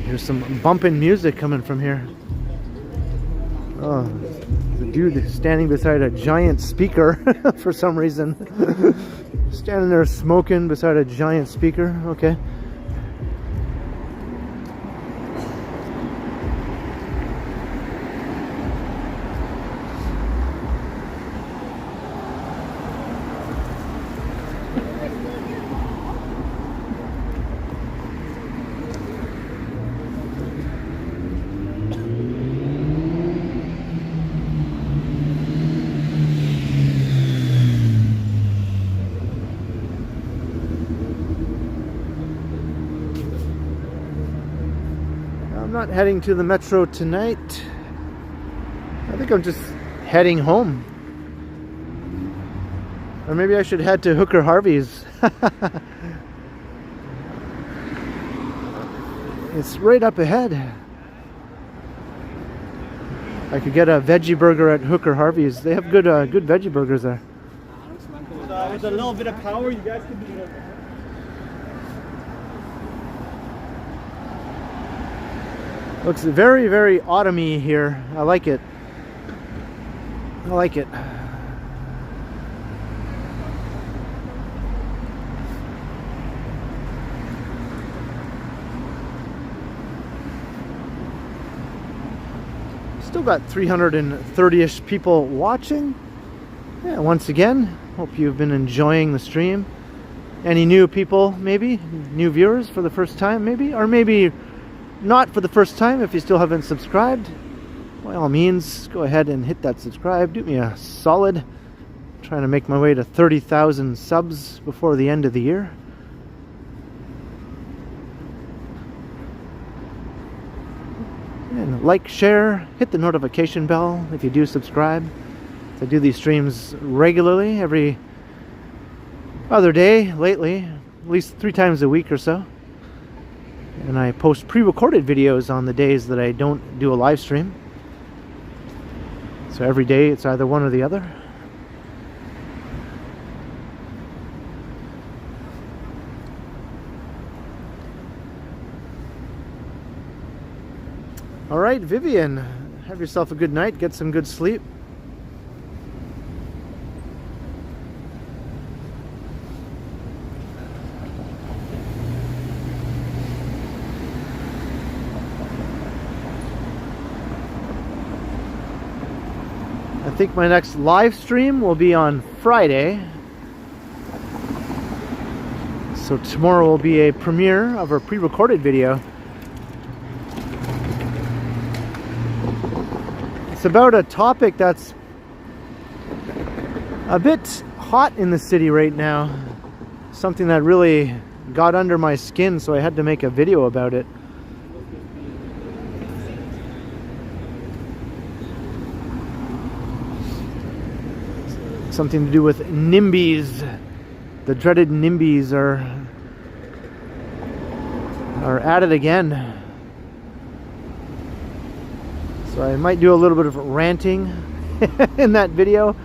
S1: There's some bumping music coming from here. Oh, the dude standing beside a giant speaker for some reason. Standing there smoking beside a giant speaker. Okay. I'm not heading to the metro tonight. I think I'm just heading home. Or maybe I should head to Hooker Harvey's. It's right up ahead. I could get a veggie burger at Hooker Harvey's. They have good veggie burgers there.
S3: With a little bit of power, you guys can do it.
S1: Looks very, very autumny here. I like it. I like it. Still got 330-ish people watching. Yeah, once again, hope you've been enjoying the stream. Any new people, maybe? New viewers for the first time, maybe? Or maybe not for the first time. If you still haven't subscribed, by all means, go ahead and hit that subscribe. Do me a solid. I'm trying to make my way to 30,000 subs before the end of the year. And like, share, hit the notification bell if you do subscribe. I do these streams regularly, every other day lately, at least 3 times a week or so. And I post pre-recorded videos on the days that I don't do a live stream. So every day it's either one or the other. All right, Vivian, have yourself a good night. Get some good sleep. I think my next live stream will be on Friday. So tomorrow will be a premiere of a pre-recorded video. It's about a topic that's a bit hot in the city right now. Something that really got under my skin, so I had to make a video about it. Something to do with NIMBYs. The dreaded NIMBYs are at it again. So I might do a little bit of ranting in that video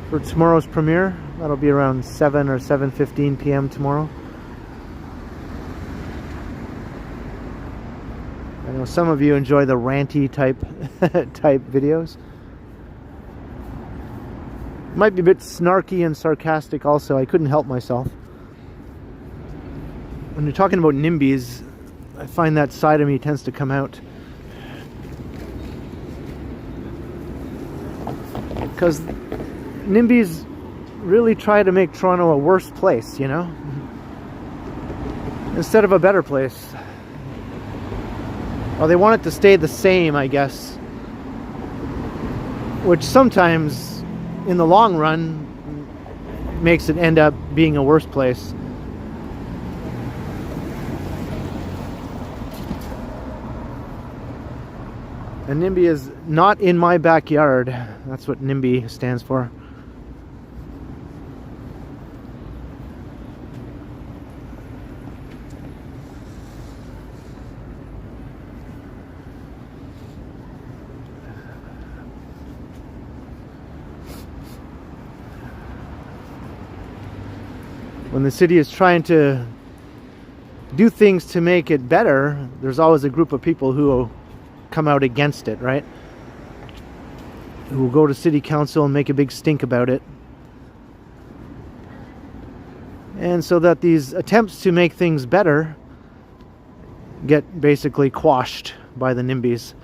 S1: for tomorrow's premiere. That'll be around 7 or 7:15 p.m. tomorrow. I know some of you enjoy the ranty type videos. Might be a bit snarky and sarcastic also. I couldn't help myself. When you're talking about NIMBYs, I find that side of me tends to come out. Because NIMBYs really try to make Toronto a worse place, you know? Instead of a better place. Well, they want it to stay the same, I guess. Which sometimes, in the long run, makes it end up being a worse place. A NIMBY is not in my backyard. That's what NIMBY stands for. When the city is trying to do things to make it better, there's always a group of people who come out against it, right? Who will go to city council and make a big stink about it. And so that these attempts to make things better get basically quashed by the NIMBYs.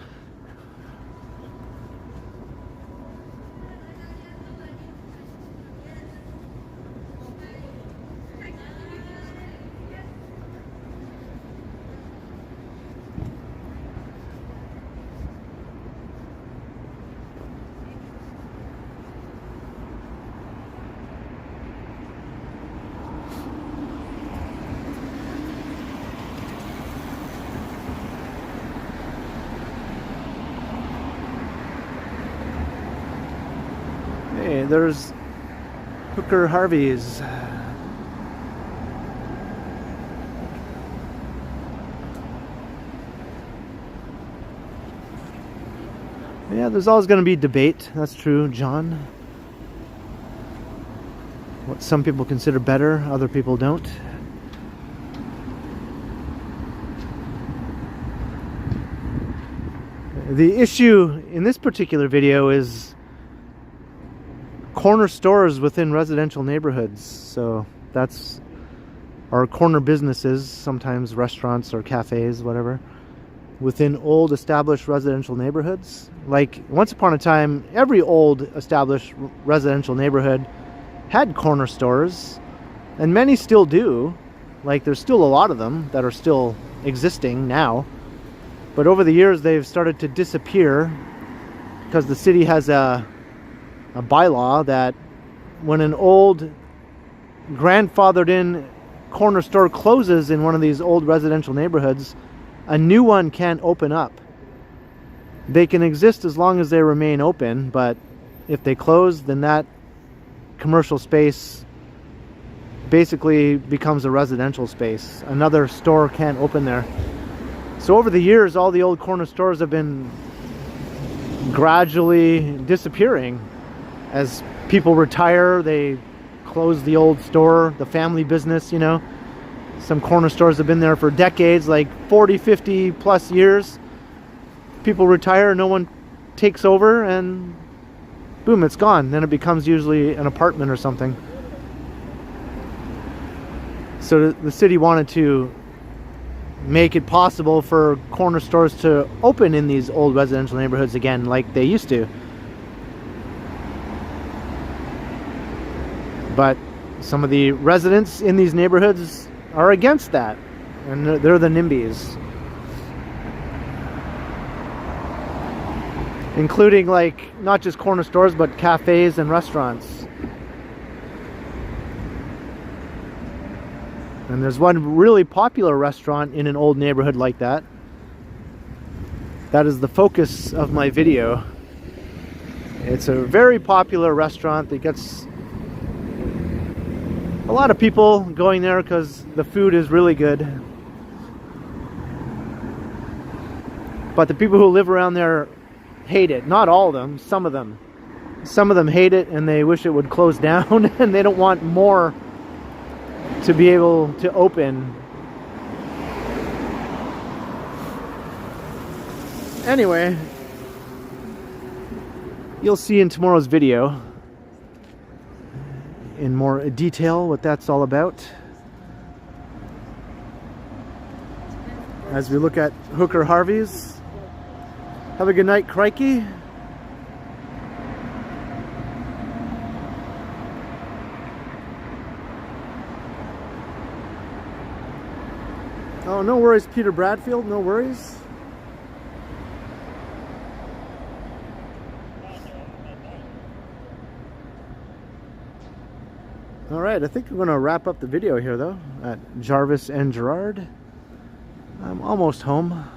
S1: Hey, there's Hooker Harvey's. Yeah, there's always going to be debate. That's true, John. What some people consider better, other people don't. The issue in this particular video is corner stores within residential neighborhoods. So that's our corner businesses, sometimes restaurants or cafes, whatever, within old established residential neighborhoods. Like once upon a time, every old established residential neighborhood had corner stores, and many still do. Like there's still a lot of them that are still existing now, but over the years they've started to disappear because the city has a bylaw that when an old grandfathered in corner store closes in one of these old residential neighborhoods, a new one can't open up They can exist as long as they remain open, but if they close, then that commercial space basically becomes a residential space. Another store can't open there. So over the years, all the old corner stores have been gradually disappearing. As people retire, they close the old store, the family business, you know. Some corner stores have been there for decades, like 40, 50 plus years. People retire, no one takes over, and boom, it's gone. Then it becomes usually an apartment or something. So the city wanted to make it possible for corner stores to open in these old residential neighborhoods again like they used to. But some of the residents in these neighborhoods are against that, and they're the NIMBYs. Including, like, not just corner stores, but cafes and restaurants. And there's one really popular restaurant in an old neighborhood like that. That is the focus of my video. It's a very popular restaurant that gets a lot of people going there because the food is really good. But the people who live around there hate it. Not all of them, some of them. Some of them hate it and they wish it would close down, and they don't want more to be able to open. Anyway, you'll see in tomorrow's video in more detail what that's all about, as we look at Hooker Harvey's. Have a good night, crikey. Oh, no worries, Peter Bradfield, no worries. All right, I think I'm going to wrap up the video here, though, at Jarvis and Gerard. I'm almost home.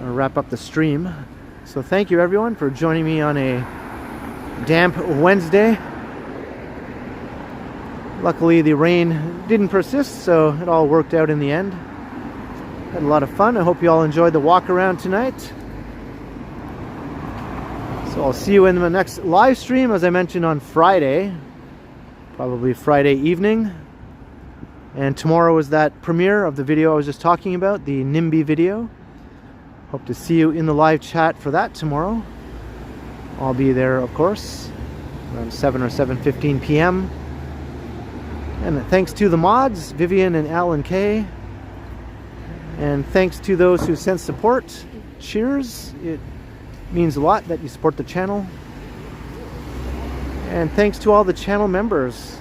S1: I'll wrap up the stream. So thank you, everyone, for joining me on a damp Wednesday. Luckily, the rain didn't persist, so it all worked out in the end. Had a lot of fun. I hope you all enjoyed the walk around tonight. So I'll see you in the next live stream, as I mentioned, on Friday. Probably Friday evening. And tomorrow is that premiere of the video I was just talking about, the NIMBY video. Hope to see you in the live chat for that tomorrow. I'll be there, of course, around 7 or 7:15 p.m. And thanks to the mods, Vivian and Alan K. And thanks to those who sent support. Cheers. It means a lot that you support the channel. And thanks to all the channel members.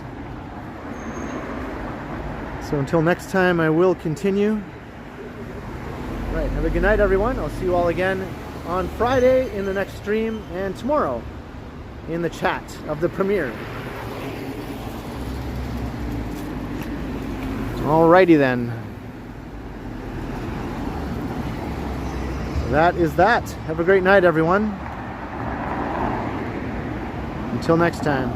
S1: So until next time, I will continue. Right, have a good night, everyone. I'll see you all again on Friday in the next stream, and tomorrow in the chat of the premiere. Alrighty then. That is that. Have a great night, everyone. Until next time.